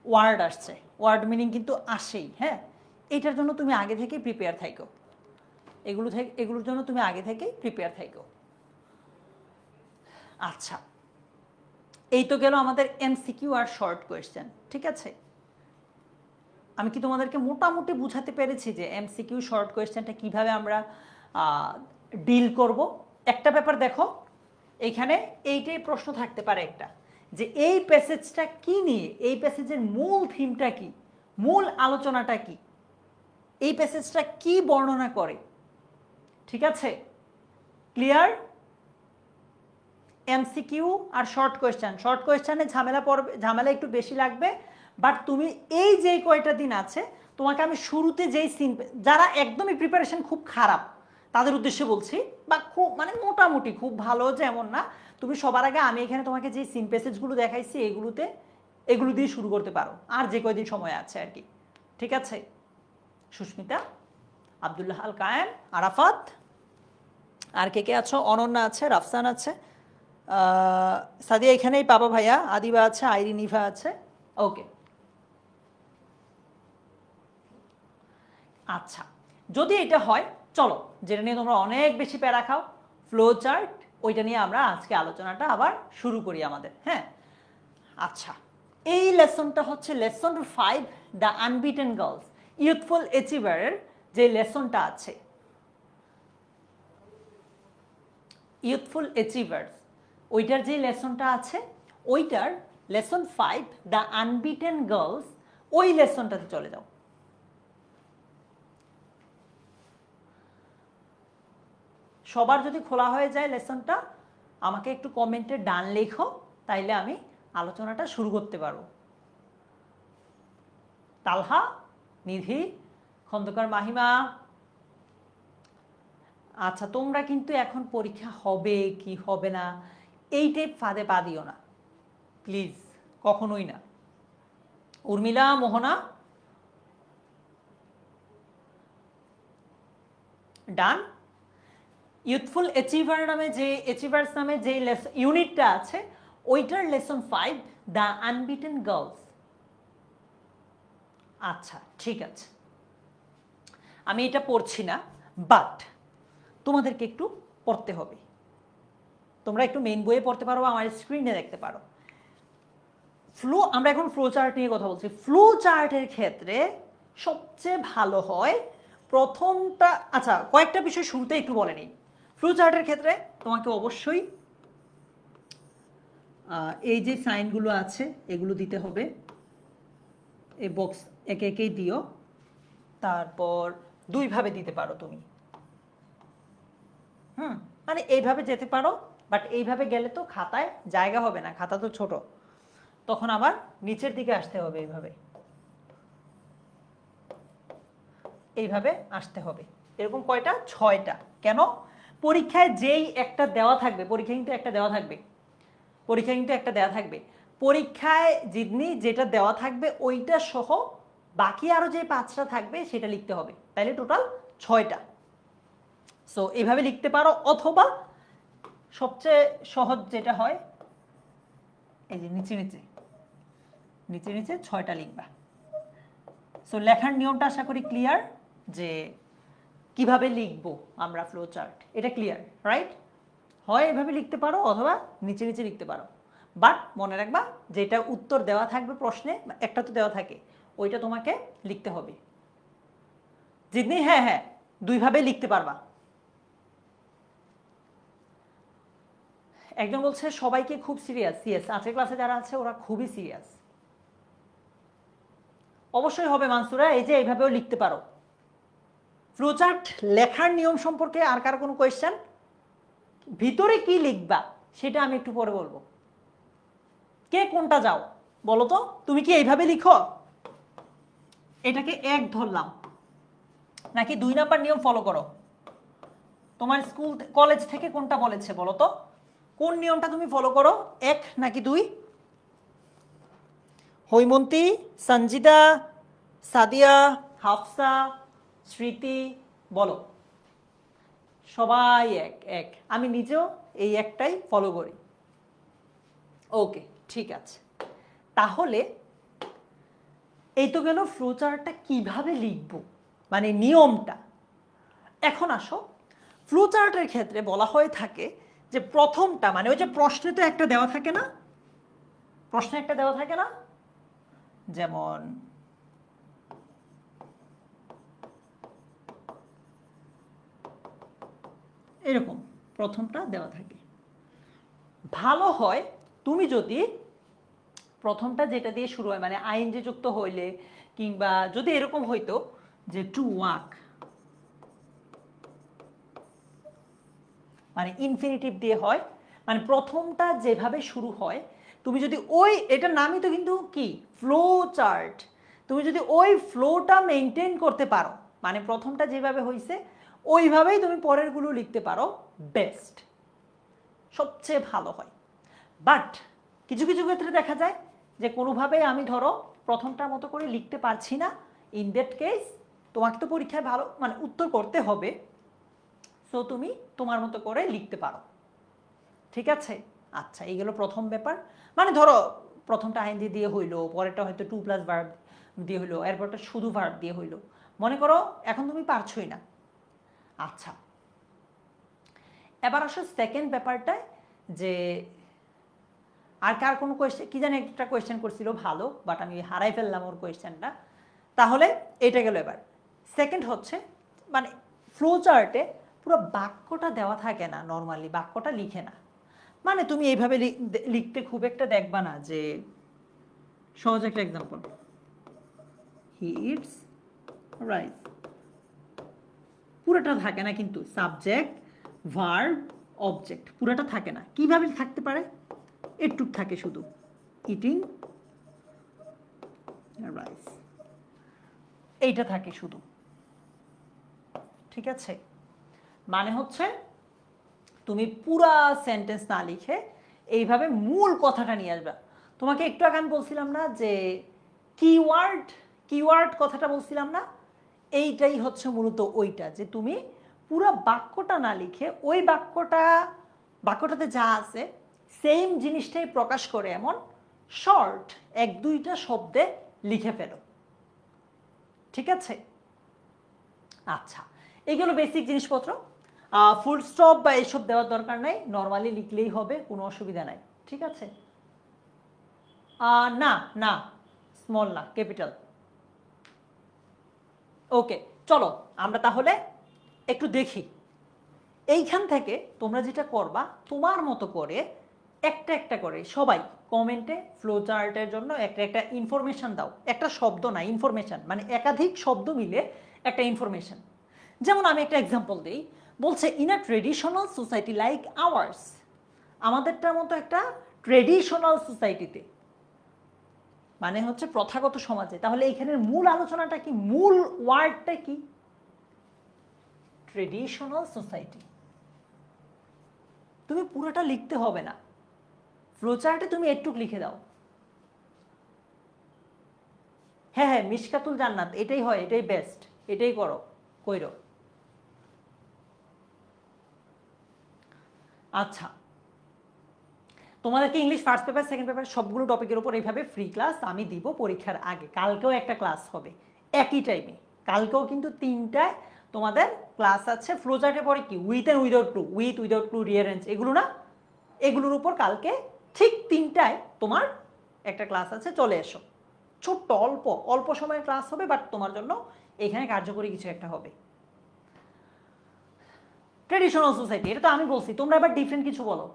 ওয়ার্ড আসছে, ওয়ার্ড মিনিং কিন্তু আসেই। হ্যাঁ, এইটার জন্য তুমি আগে থেকেই প্রিপেয়ার থাকো, এগুলোর জন্য তুমি আগে থেকেই প্রিপেয়ার থাকো। আচ্ছা, এই তো গেল আমাদের MCQ আর শর্ট কোয়েশ্চেন, ঠিক আছে? আমি কি তোমাদেরকে মোটামুটি বুঝাতে পেরেছি যে MCQ শর্ট কোয়েশ্চেনটা কিভাবে আমরা ডিল করব? একটা ব্যাপার দেখো, এখানে এইটাই প্রশ্ন থাকতে পারে একটা, যে এই প্যাসেজটা কি নিয়ে, এই প্যাসেজের মূল থিমটা কি, মূল আলোচনাটা কি, এই প্যাসেজটা কি বর্ণনা করে। ঠিক আছে, ক্লিয়ার? এমসিকিউ আর শর্ট কোয়েশ্চেন, শর্ট কোয়েশ্চেনে ঝামেলা একটু বেশি লাগবে, বাট তুমি এই যে কয়টা দিন আছে তোমাকে আমি শুরুতে যেই যারা একদমই প্রিপারেশন খুব খারাপ তাদের উদ্দেশ্যে বলছি, বা খুব মানে মোটামুটি খুব ভালো যেমন না, তুমি সবার আগে আমি এখানে তোমাকে যে সিন প্যাসেজগুলো দেখাইছি এগুলো দিয়ে শুরু করতে পারো, আর যে কয়দিন সময় আছে আর কি। ঠিক আছে, সুস্মিতা, আব্দুল্লাহ আল কায়েম, আরাফাত, আর কে কে আছো? অনন্যা আছে, রাফসান আছে, সাদিয়া এখানেই পাবা ভাইয়া, আদিবা আছে, আইরিন ইভা আছে। ওকে, আচ্ছা, যদি এটা হয় চলো যেটা নিয়ে তোমরা অনেক বেশি প্যারা খাও, ফ্লো চার্ট, ওইটা নিয়ে আমরা আজকে আলোচনাটা আবার শুরু করি আমাদের। হ্যাঁ, আচ্ছা, এই লেসনটা হচ্ছে lesson 5, the unbeaten girls, youthful অ্যাচিভারের যে লেসনটা আছে, ইউথফুল অ্যাচিভার্স, ওইটার যে লেসনটা আছে, ওইটার লেসন 5, দ্য আনবিটেন গার্লস, ওই লেসনটাতে চলে যাও। সবার যদি খোলা হয়ে যায় লেসনটা, আমাকে একটু কমেন্টে ডান লেখো, তাইলে আমি আলোচনাটা শুরু করতে পারবো। তালহা, নিধি, খন্দকার মাহিমা, আচ্ছা, তোমরা কিন্তু এখন পরীক্ষা হবে কি হবে না এইটাই ফাঁদে পা দিও না প্লিজ, কখনোই না। উর্মিলা, মোহনা, ডান। ইউথফুল অ্যাচিভার্স নামে যে ইউনিটটা আছে, ওইটার লেসন 5, দ্য আনবিটেন গার্লস। আচ্ছা, ঠিক আছে, আমি এটা পড়ছি না, বাট তোমাদেরকে একটু পড়তে হবে। তোমরা একটু মেইন বইয়ে পড়তে পারো, আমার স্ক্রিনে দেখতে পারো। আমরা এখন ফ্লো চার্ট নিয়ে কথা বলছি। ফ্লো চার্টের ক্ষেত্রে সবচেয়ে ভালো হয় প্রথমটা, আচ্ছা কয়েকটা বিষয় শুরুতে একটু বলে নিই। ফ্লো চার্টের ক্ষেত্রে তোমাকে অবশ্যই এই যে সাইনগুলো আছে এগুলো দিতে হবে, এই বক্স একে একেই দিও, তারপর দুইভাবে দিতে পারো তুমি, মানে এইভাবে যেতে পারো, বাট এইভাবে গেলে তো খাতায় জায়গা হবে না, খাতা তো ছোট, তখন আবার নিচের দিকে আসতে হবে, এইভাবে আসতে হবে। এরকম কয়টা? 6টা। কেন? পরীক্ষায় যেই একটা দেওয়া থাকবে, পরীক্ষায় কিন্তু একটা দেওয়া থাকবে, পরীক্ষায় যেটা দেওয়া থাকবে ওইটা সহ বাকি আরো যে 5টা থাকবে সেটা লিখতে হবে, তাইলে টোটাল 6টা। সো এইভাবে লিখতে পারো, অথবা সবচেয়ে সহজ যেটা হয় এই যে নিচে নিচে 6টা লিখবা। সো লেখার নিয়মটা আশা করি ক্লিয়ার, যে কিভাবে লিখবো আমরা ফ্লো চার্ট, এটা ক্লিয়ার, রাইট? হয় এভাবে লিখতে পারো অথবা নিচে লিখতে পারো, বাট মনে রাখবা যেটা উত্তর দেওয়া থাকবে প্রশ্নে, একটা তো দেওয়া থাকে, ওইটা তোমাকে লিখতে হবে। জিতনি, হ্যাঁ দুইভাবে লিখতে পারবা। একজন বলছে সবাইকে খুব সিরিয়াস। ইয়েস, আজকের ক্লাসে যারা আছে ওরা খুবই সিরিয়াস। অবশ্যই হবে মানসুরা, এই যে এইভাবেও লিখতে পারো। ফ্লোচার্ট লেখার নিয়ম সম্পর্কে আর কারো কোনো কোয়েশ্চেন? ভিতরে কি লিখবা সেটা আমি একটু পরে বলবো। কে কোনটা যাও বলো তো? তুমি কি এইভাবে লিখো, এটাকে 1 ধরলাম, নাকি 2 নাম্বার নিয়ম ফলো করো? তোমার স্কুল কলেজ থেকে কোনটা বলেছে বলো তো? কোন নিয়মটা তুমি ফলো করো, 1 নাকি 2? হৈমন্তী, সঞ্জিদা, সাদিয়া, হাফসা, স্মৃতি, বলো। সবাই এক। আমি নিজেও এই একটাই ফলো করি। ওকে, ঠিক আছে। তাহলে এই তো গেল ফ্লো চার্টটা কিভাবে লিখব, মানে নিয়মটা। এখন আসো, ফ্লো চার্টের ক্ষেত্রে বলা হয়ে থাকে যে প্রথমটা, মানে ওই যে প্রশ্নে তো একটা দেওয়া থাকে না, যেমন এরকম প্রথমটা দেওয়া থাকে। ভালো হয় তুমি যদি প্রথমটা যেটা দিয়ে শুরু হয়, মানে আইএনজি যুক্ত হইলে, কিংবা যদি এরকম হইতো যে টু ওয়াক, মানে ইনফিনিটিভ দিয়ে হয়, মানে প্রথমটা যেভাবে শুরু হয়, তুমি যদি ওই, এটার নামই তো কিন্তু কি, ফ্লো চার্ট, তুমি যদি ওই ফ্লোটা মেনটেন করতে পারো, মানে প্রথমটা যেভাবে হয়েছে ওইভাবেই তুমি পরেরগুলো লিখতে পারো, বেস্ট, সবচেয়ে ভালো হয়। বাট কিছু কিছু ক্ষেত্রে দেখা যায় যে কোনোভাবেই আমি ধরো প্রথমটার মতো করে লিখতে পারছি না, ইন দ্যাট কেস তোমাকে তো পরীক্ষায় ভালো মানে উত্তর করতে হবে, সো তুমি তোমার মতো করে লিখতে পারো, ঠিক আছে। আচ্ছা, এই গেল প্রথম ব্যাপার। মানে ধরো প্রথমটা আইএনজি দিয়ে হইলো, পরেরটা হয়তো টু প্লাস ভার্ব দিয়ে হইলো, এরপরটা শুধু ভার্ব দিয়ে হইলো, মনে করো এখন তুমি পারছোই না। আচ্ছা, এবার আসো সেকেন্ড ব্যাপারটায়, যে আর কার কোনো কোয়েশ্চেন, কি জানি একটা কোয়েশ্চেন করছিল ভালো, বাট আমি হারাই ফেললাম ওর কোয়েশ্চেনটা। তাহলে এটা গেল। এবার সেকেন্ড হচ্ছে, মানে ফ্লো চার্টে পুরো বাক্যটা দেওয়া থাকে না, নর্মালি বাক্যটা লিখে না, মানে তুমি এইভাবে লিখতে খুব একটা দেখবা না। যে সহজ একটা এক্সাম্পল, হি ইটস রাইস, পুরোটা থাকে না কিন্তু, সাবজেক্ট ভার্ব অবজেক্ট পুরোটা থাকে না। কিভাবে থাকতে পারে, একটুক থাকে শুধু, ইটিং রাইস, এইটা থাকে শুধু, ঠিক আছে। মানে হচ্ছে তুমি পুরা সেন্টেন্স না লিখে এইভাবে মূল কথাটা নিয়ে আসবা। তোমাকে একটু আগে আমি বলছিলাম না যে কিওয়ার্ড, কিওয়ার্ড কথাটা বলছিলাম না, এইটাই হচ্ছে মূলত ওইটা, যে তুমি পুরো বাক্যটা না লিখে ওই বাক্যটাতে যা আছে সেম জিনিসটাই প্রকাশ করে এমন শর্ট এক দুইটা শব্দে লিখে ফেলো, ঠিক আছে। আচ্ছা, এইগুলো বেসিক জিনিসপত্র, ফুল স্টপ বা এইসব দেওয়ার দরকার নাই, নর্মালি লিখলেই হবে, কোনো অসুবিধা নাই, ঠিক আছে। না না, স্মল না, ক্যাপিটাল। ওকে, চলো আমরা তাহলে একটু দেখি। এইখান থেকে তোমরা যেটা করবা, তোমার মতো করে একটা একটা করে সবাই কমেন্টে ফ্লো চার্টের জন্য একটা একটা ইনফরমেশন দাও। একটা শব্দ না, ইনফরমেশন, মানে একাধিক শব্দ মিলে একটা ইনফরমেশন। যেমন আমি একটা এক্সাম্পল দিই, বলছে in a traditional society like ours, আমাদেরটার মতো একটা ট্রেডিশনাল সোসাইটিতে, মানে হচ্ছে প্রথাগত সমাজে। তাহলে এখানের মূল আলোচনাটা কি, মূল ওয়ার্ডটা কি, ট্রেডিশনাল সোসাইটি। তুমি পুরোটা লিখতে হবে না, ফ্লোচার্টে তুমি একটু লিখে দাও। হ্যাঁ হ্যাঁ, মিশকাতুল জান্নাত, এটাই হয়, এটাই বেস্ট, এটাই করো, কইরো। আচ্ছা, তোমাদেরকে English first paper second paper সবগুলো টপিকের উপর এইভাবে ফ্রি ক্লাস আমি দিব পরীক্ষার আগে। কালকেও একটা ক্লাস হবে একই টাইমে, কালকেও কিন্তু 3টায় তোমাদের ক্লাস আছে। ফ্লোচার্টের পরে কি, with and without clue, with without clue, rearrange, এগুলো না, এগুলোর উপর কালকে ঠিক 3টায় তোমার একটা ক্লাস আছে, চলে এসো। ছোট্ট অল্প অল্প সময়ের ক্লাস হবে, বাট তোমার জন্য এখানে কার্যকরী কিছু একটা হবে। ট্রেডিশনাল সোসাইটি, এটা তো আমি বলছি, তোমরা এবার ডিফারেন্ট কিছু বলো।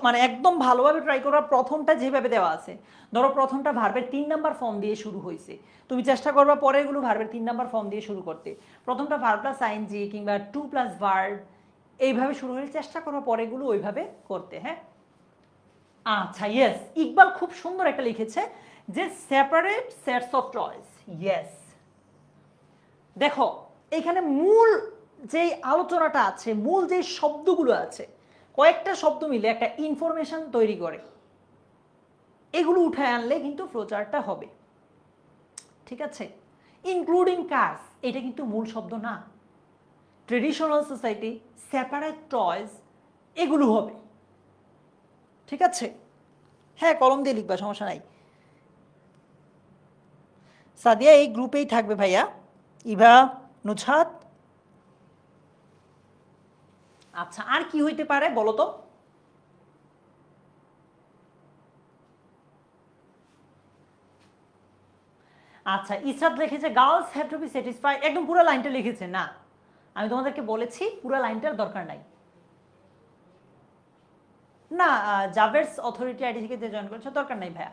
মানে একদম ভালোভাবে ট্রাই করবা। প্রথমটা যেভাবে দেওয়া আছে, ধরো প্রথমটা ভার্বের 3 নাম্বার ফর্ম দিয়ে শুরু হয়েছে, তুমি চেষ্টা করবা পরেরগুলো ভার্বের 3 নাম্বার ফর্ম দিয়ে শুরু করতে। প্রথমটা ভার্ব প্লাস আইএনজি কিংবা 2 প্লাস ভার্ব এইভাবে শুরু হলে চেষ্টা করবা পরেরগুলো ওইভাবে করতে। হ্যাঁ, আচ্ছা, ইয়েস, ইকবাল খুব সুন্দর একটা লিখেছে যে separate sets of toys. Yes, দেখো এখানে মূল যেই আলোচনাটা আছে, মূল যেই শব্দগুলো আছে, কয়েকটা শব্দ মিলে একটা ইনফরমেশন তৈরি করে, এগুলো উঠে আনলে কিন্তু ফ্লোচার্টটা হবে, ঠিক আছে। ইনক্লুডিং কার্স, এটা কিন্তু মূল শব্দ না। ট্রেডিশনাল সোসাইটি, সেপারেট টয়েস, এগুলো হবে, ঠিক আছে। হ্যাঁ, কলম দিয়ে লিখবা, সমস্যা নাই। সাদিয়া এই গ্রুপেই থাকবে ভাইয়া, ইভা, নুছাত। আচ্ছা, আর কি হইতে পারে বলো তো। আচ্ছা, ইসরাত লিখেছে girls have to B satisfied, একদম পুরো লাইনটা লিখেছে না। আমি তোমাদেরকে বলেছি পুরো লাইনটার দরকার নাই, না, জাভের্স অথরিটি আইডি থেকে যে জয়েন করেছে দরকার নাই ভাইয়া।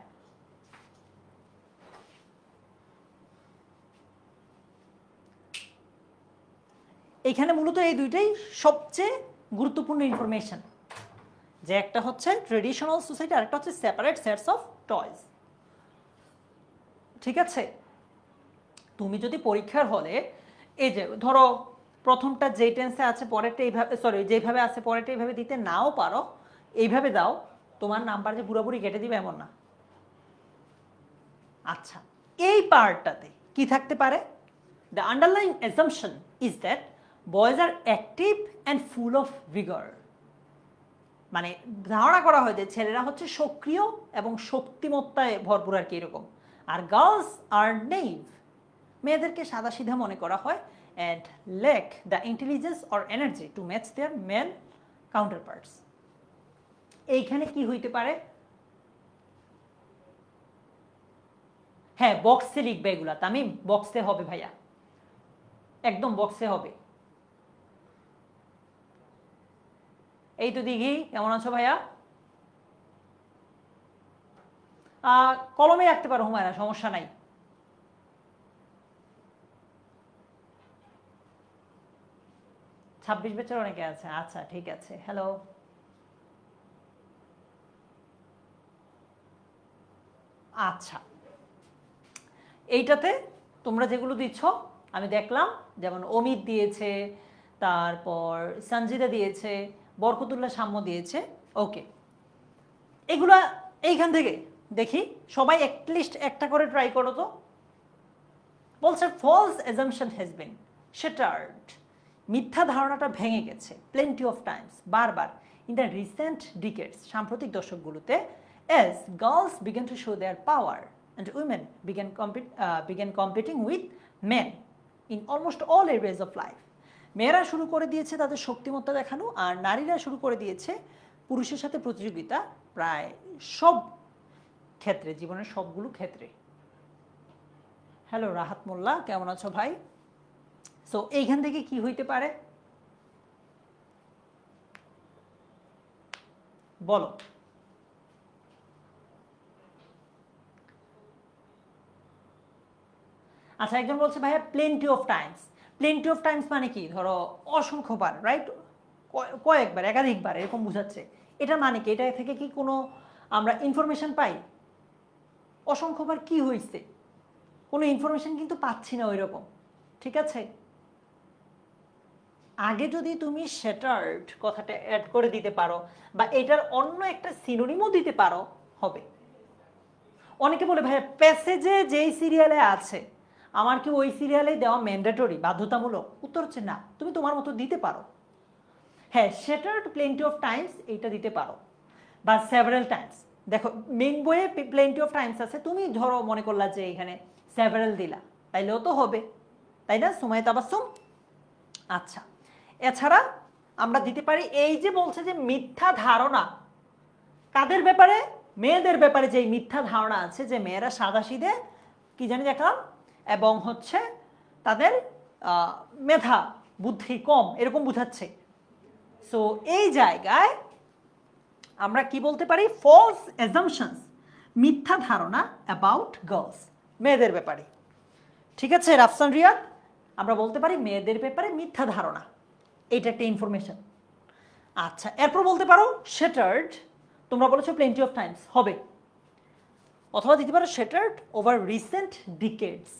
এখানে মূলত এই দুইটাই সবচেয়ে গুরুত্বপূর্ণ ইনফরমেশন, যে একটা হচ্ছে ট্রেডিশনাল সোসাইটি আর একটা হচ্ছে সেপারেট সেটস অফ টয়েস। ঠিক আছে, তুমি যদি পরীক্ষার হলে এই যে ধরো প্রথমটা যে টেন্সে আছে পরেরটা এইভাবে, সরি যেভাবে আছে পরেরটা এইভাবে দিতে নাও পারো, এইভাবে দাও, তোমার নাম্বার যে পুরোপুরি কেটে দিবে এমন না। আচ্ছা, এই পার্টটাতে কি থাকতে পারে? The underlying assumption is that boys are active and full of vigour. মানে ধারণা করা হয় যে ছেলেরা হচ্ছে সক্রিয় এবং শক্তিমত্তায় ভরপুর আর কি এরকম, আর গার্লস আর নেইভ, মেয়েদেরকে সাদাসিধা মনে করা হয়, and lack the intelligence or energy to match their male counterparts. এইখানে কি হইতে পারে? হ্যাঁ, বক্সে লিখবে এগুলা, তামিম বক্সে হবে ভাইয়া, একদম বক্সে হবে। এই তো দিঘি, কেমন আছো ভাইয়া? কলমে রাখতে পারো হুমায়রা, সমস্যা নাই। ছাব্বিশ বছর অনেকে আছে, আচ্ছা ঠিক আছে। হ্যালো, আচ্ছা এইটাতে তোমরা যেগুলো দিচ্ছ আমি দেখলাম, যেমন অমিত দিয়েছে, তারপর সঞ্জিদা দিয়েছে, বরকতুল্লাহ সাম্য দিয়েছে। ওকে, এগুলা এইখান থেকে দেখি সবাই অ্যাটলিস্ট একটা করে ট্রাই করো তো। বলছে false assumption has been shattered, মিথ্যা ধারণাটা ভেঙে গেছে প্লেন্টি অফ টাইমস, বারবার, ইন দ্য রিসেন্ট ডিকেডস, সাম্প্রতিক দশকগুলোতে, as girls began to show their power and women began competing with men in almost all areas of life. মেয়েরা শুরু করে দিয়েছে তাদের শক্তিমত্তা দেখানো, আর নারীরা শুরু করে দিয়েছে পুরুষের সাথে প্রতিযোগিতা প্রায় সব ক্ষেত্রে, জীবনের সবগুলো ক্ষেত্রে। হ্যালো রাহাত মোল্লা, কেমন আছো ভাই? সো এইখান থেকে কি হইতে পারে বলো? আচ্ছা, একজন বলছে ভাইয়া plenty of Times. Plenty of Times মানে কি? ধরো অসংখ্যবার, রাইট? কয়েকবার, একাধিকবার এরকম বুঝাচ্ছে। এটা মানে কি? এটা থেকে কি কোনো আমরা ইনফরমেশন পাই? অসংখ্যবার কি হয়েছে, কোনো ইনফরমেশন কিন্তু পাচ্ছি না ওই রকম। ঠিক আছে, আগে যদি তুমি শেটার্ড কথাটা অ্যাড করে দিতে পারো বা এটার অন্য একটা সিনোনিমও দিতে পারো হবে। অনেকে বলে ভাইয়া প্যাসেজে যেই সিরিয়ালে আছে আমার কি ওই সিরিয়ালে দেওয়া ম্যান্ডেটরি, বাধ্যতামূলক? উত্তর হচ্ছে না, তুমি তোমার মতো দিতে পারো। হ্যাঁ, শেটার্ড প্লেন্টি অফ টাইমস এইটা দিতে পারো, বা সেভারাল টাইমস। দেখো মেইন বইয়ে প্লেন্টি অফ টাইমস আছে, তুমি ধরো মনে করলা যে এখানে সেভারাল দিলা, তাইলেও তো হবে, তাই না সুমাইয়া তাবাসসুম? আচ্ছা, এছাড়া আমরা দিতে পারি এই যে বলছে যে মিথ্যা ধারণা কাদের ব্যাপারে? মেয়েদের ব্যাপারে যে মিথ্যা ধারণা আছে যে মেয়েরা সাদাসিধে কি জানি দেখলাম, এবং হচ্ছে তাদের মেধা বুদ্ধি কম, এরকম বুঝাচ্ছে। সো এই জায়গায় আমরা কি বলতে পারি? ফলস অ্যাজাম্পশনস, মিথ্যা ধারণা অ্যাবাউট গার্লস, মেয়েদের ব্যাপারে। ঠিক আছে রাফসান রিয়াদ, আমরা বলতে পারি মেয়েদের ব্যাপারে মিথ্যা ধারণা, এইটা একটা ইনফরমেশন। আচ্ছা, এরপর বলতে পারো শেটার্ড, তোমরা বলেছো প্লেন্টি অফ টাইমস হবে, অথবা দিতে পারো শেটার্ড ওভার রিসেন্ট ডিকেডস।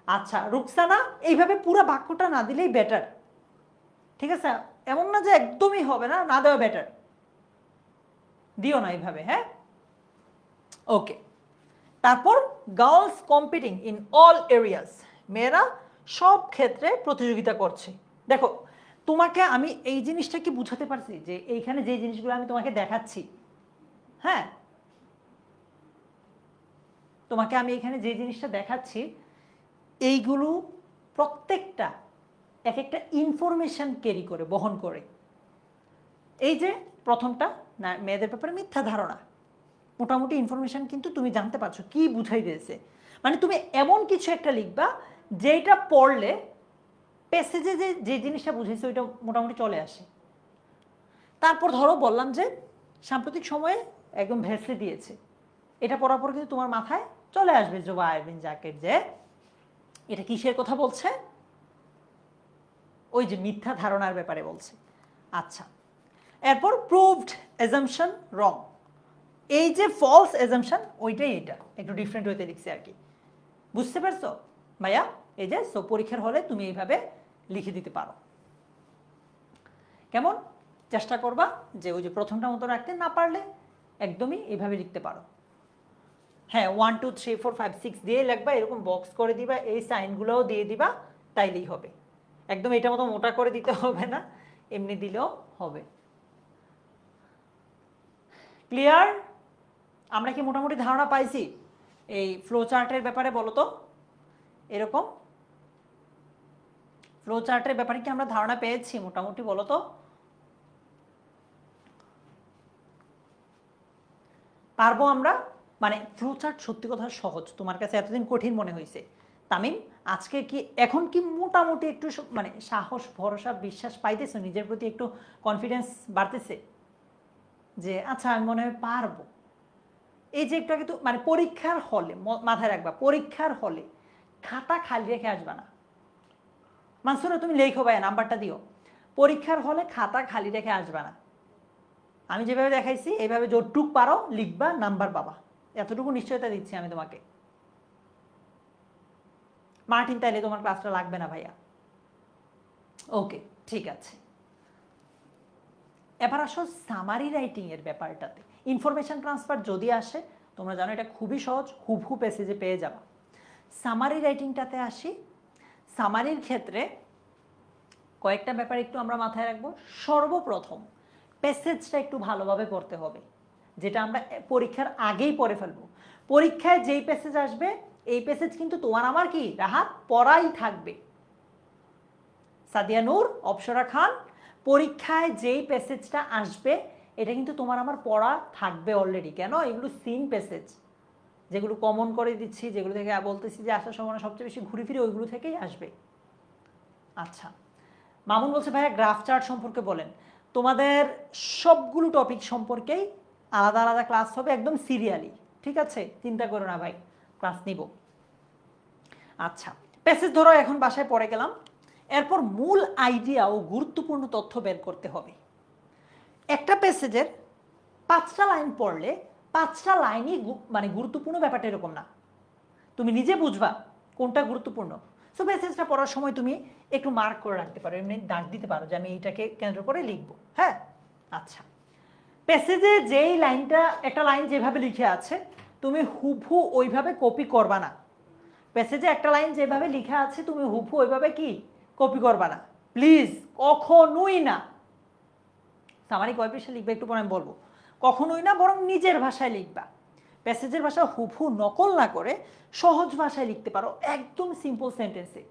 আচ্ছা রুকসানা, এইভাবে পুরো বাক্যটা না দিলেই বেটার। ঠিক আছে, এমন না যে একদমই হবে না, না দেওয়া বেটার, দিও না এইভাবে। হ্যাঁ, ওকে। তারপর girls competing in all areas, মেয়েরা সব ক্ষেত্রে প্রতিযোগিতা করছে। দেখো তোমাকে আমি এই জিনিসটা কি বুঝাতে পারছি যে এইখানে যে জিনিসগুলো আমি তোমাকে দেখাচ্ছি, হ্যাঁ তোমাকে আমি এখানে যে জিনিসটা দেখাচ্ছি এইগুলো প্রত্যেকটা এক একটা ইনফরমেশন ক্যারি করে, বহন করে। এই যে প্রথমটা না, মেয়েদের ব্যাপারে মিথ্যা ধারণা, মোটামুটি ইনফরমেশন কিন্তু তুমি জানতে পারছো কি বুঝাই দিয়েছে। মানে তুমি এমন কিছু একটা লিখবা যেটা পড়লে প্যাসেজে যে জিনিসটা বুঝেছে ওইটা মোটামুটি চলে আসে। তারপর ধরো বললাম যে সাম্প্রতিক সময়ে একদম ভেসে দিয়েছে, এটা পড়ার পর কিন্তু তোমার মাথায় চলে আসবে জোবা আরভিন জ্যাকেট যে এটা কিসের কথা বলছে, ওই যে মিথ্যা ধারণার ব্যাপারে বলছে। আচ্ছা, এরপর প্রুভড অ্যাজাম্পশন রং, এই যে ফলস অ্যাজাম্পশন ওইটাই এটা একটু ডিফারেন্ট হইতে লিখছে আর কি, বুঝতে পারছো ভাইয়া? এই যে সো পরীক্ষার হলে তুমি এইভাবে লিখে দিতে পারো। কেমন চেষ্টা করবা যে ওই যে প্রথমটা মতো রাখতে, না পারলে একদমই এইভাবে লিখতে পারো। হ্যাঁ 1 2 3 4 5 6 দিয়ে লিখবা, এরকম বক্স করে দিবা, এই সাইনগুলোও দিয়ে দিবা, তাইলেই হবে। একদম এটা মতো মোটা করে দিতে হবে না, এমনি দিলেও হবে। ক্লিয়ার? আমরা কি মোটামুটি ধারণা পাইছি এই ফ্লো চার্টের ব্যাপারে? বলো তো, এরকম ফ্লো চার্টের ব্যাপারে কি আমরা ধারণা পেয়েছি মোটামুটি? বলো তো, পারবো আমরা? মানে ফ্লো চার্ট সত্যি কথা সহজ, তোমার কাছে এতদিন কঠিন মনে হয়েছে। তামিম আজকে কি এখন কি মোটামুটি একটু মানে সাহস ভরসা বিশ্বাস পাইতেছো, নিজের প্রতি একটু কনফিডেন্স বাড়তেছে যে আচ্ছা আমি মনে হয় পারবো? এই যে একটু আগে তো মানে পরীক্ষার হলে মাথায় রাখবা, পরীক্ষার হলে খাতা খালি রেখে আসবা না। মানসুরা তুমি লেখো ভাইয়া, নাম্বারটা দিও। পরীক্ষার হলে খাতা খালি রেখে আসবা না। আমি যেভাবে দেখাইছি এইভাবে যতটুক পারো লিখবা, নাম্বার পাবা, এতটুকু নিশ্চয়তা দিচ্ছি আমি তোমাকে। মার্টিন তাইলে তোমার ক্লাসটা লাগবে না ভাইয়া। ওকে ঠিক আছে, এবার আসো সামারি রাইটিং এর ব্যাপারটাতে। ইনফরমেশন ট্রান্সফার যদি আসে, তোমরা জানো এটা খুবই সহজ, হুবহু প্যাসেজে পেয়ে যাবা। সামারি রাইটিংটাতে আসি। সামারির ক্ষেত্রে কয়েকটা ব্যাপার একটু আমরা মাথায় রাখবো। সর্বপ্রথম প্যাসেজটা একটু ভালোভাবে পড়তে হবে, যেটা আমরা পরীক্ষার আগেই পড়ে ফেলবো। পরীক্ষায় যেই প্যাসেজ আসবে এই প্যাসেজ কিন্তু তোমার আমার কি রাহাত পড়াই থাকবে। সাদিয়া নূর, অপসরা খান, পরীক্ষায় যেই প্যাসেজটা আসবে এটা কিন্তু তোমার আমার পড়া থাকবে অলরেডি। কেন? এগুলো সিন প্যাসেজ, যেগুলো কমন করে দিচ্ছি, যেগুলো থেকে বলতেছি যে আসার সময় সবচেয়ে বেশি ঘুরে ফিরে ওইগুলো থেকেই আসবে। আচ্ছা, মামুন বলছে ভাইয়া গ্রাফ চার্ট সম্পর্কে বলেন। তোমাদের সবগুলো টপিক সম্পর্কেই আলাদা আলাদা ক্লাস হবে, একদম সিরিয়ালি, ঠিক আছে? চিন্তা করো না ভাই, ক্লাস নিব। আচ্ছা, প্যাসেজ ধরো এখন বাসায় পড়ে গেলাম, এরপর মূল আইডিয়া ও গুরুত্বপূর্ণ তথ্য বের করতে হবে। একটা প্যাসেজের 5টা লাইন পড়লে 5টা লাইনই মানে গুরুত্বপূর্ণ, ব্যাপারটা এরকম না। তুমি নিজে বুঝবা কোনটা গুরুত্বপূর্ণ। সো প্যাসেজটা পড়ার সময় তুমি একটু মার্ক করে রাখতে পারো, এমনি দাগ দিতে পারো যে আমি এইটাকে কেন্দ্র করে লিখবো। হ্যাঁ আচ্ছা, প্যাসেজে যেই লাইনটা, একটা লাইন যেভাবে লিখে আছে তুমি হুবহু ওইভাবে কপি করবা না। প্যাসেজে একটা লাইন যেভাবে লিখে আছে তুমি হুবহু ওইভাবে কি কপি করবা না, প্লিজ, কখনোই না। সামারি কয় পৃষ্ঠা লিখবে একটু পরে আমি বলবো, কখনোই না, বরং নিজের ভাষায় লিখবা। প্যাসেজের ভাষা হুবহু নকল না করে সহজ ভাষায় লিখতে পারো, একদম সিম্পল সেন্টেন্সে,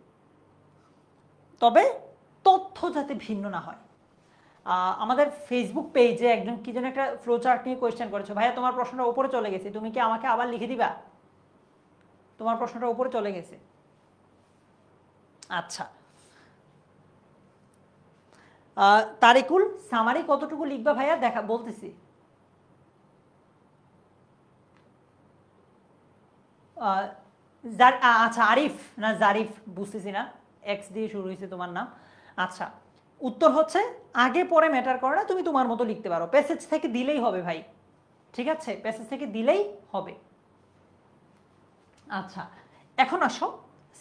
তবে তথ্য যাতে ভিন্ন না হয়। আমাদের ফেসবুক পেজে একজন কি যেন একটা ফ্লো চার্ট নিয়ে কোয়েশ্চেন করেছো, ভাইয়া তোমার প্রশ্নটা উপরে চলে গেছে, তুমি কি আমাকে আবার লিখে দিবা? তোমার প্রশ্নটা উপরে চলে গেছে। আচ্ছা, তারিকুল সামারি কতটুকু লিখবা ভাইয়া? দেখা বলতেছি। আচ্ছা আরিফ না জারিফ, বুঝতেছি না, এক্স দিয়ে শুরু হয়েছে তোমার নাম। আচ্ছা, উত্তর হচ্ছে আগে পরে ম্যাটার করে না, তুমি তোমার মতো লিখতে পারো, প্যাসেজ থেকে দিলেই হবে ভাই, ঠিক আছে? প্যাসেজ থেকে দিলেই হবে। আচ্ছা, এখন আসো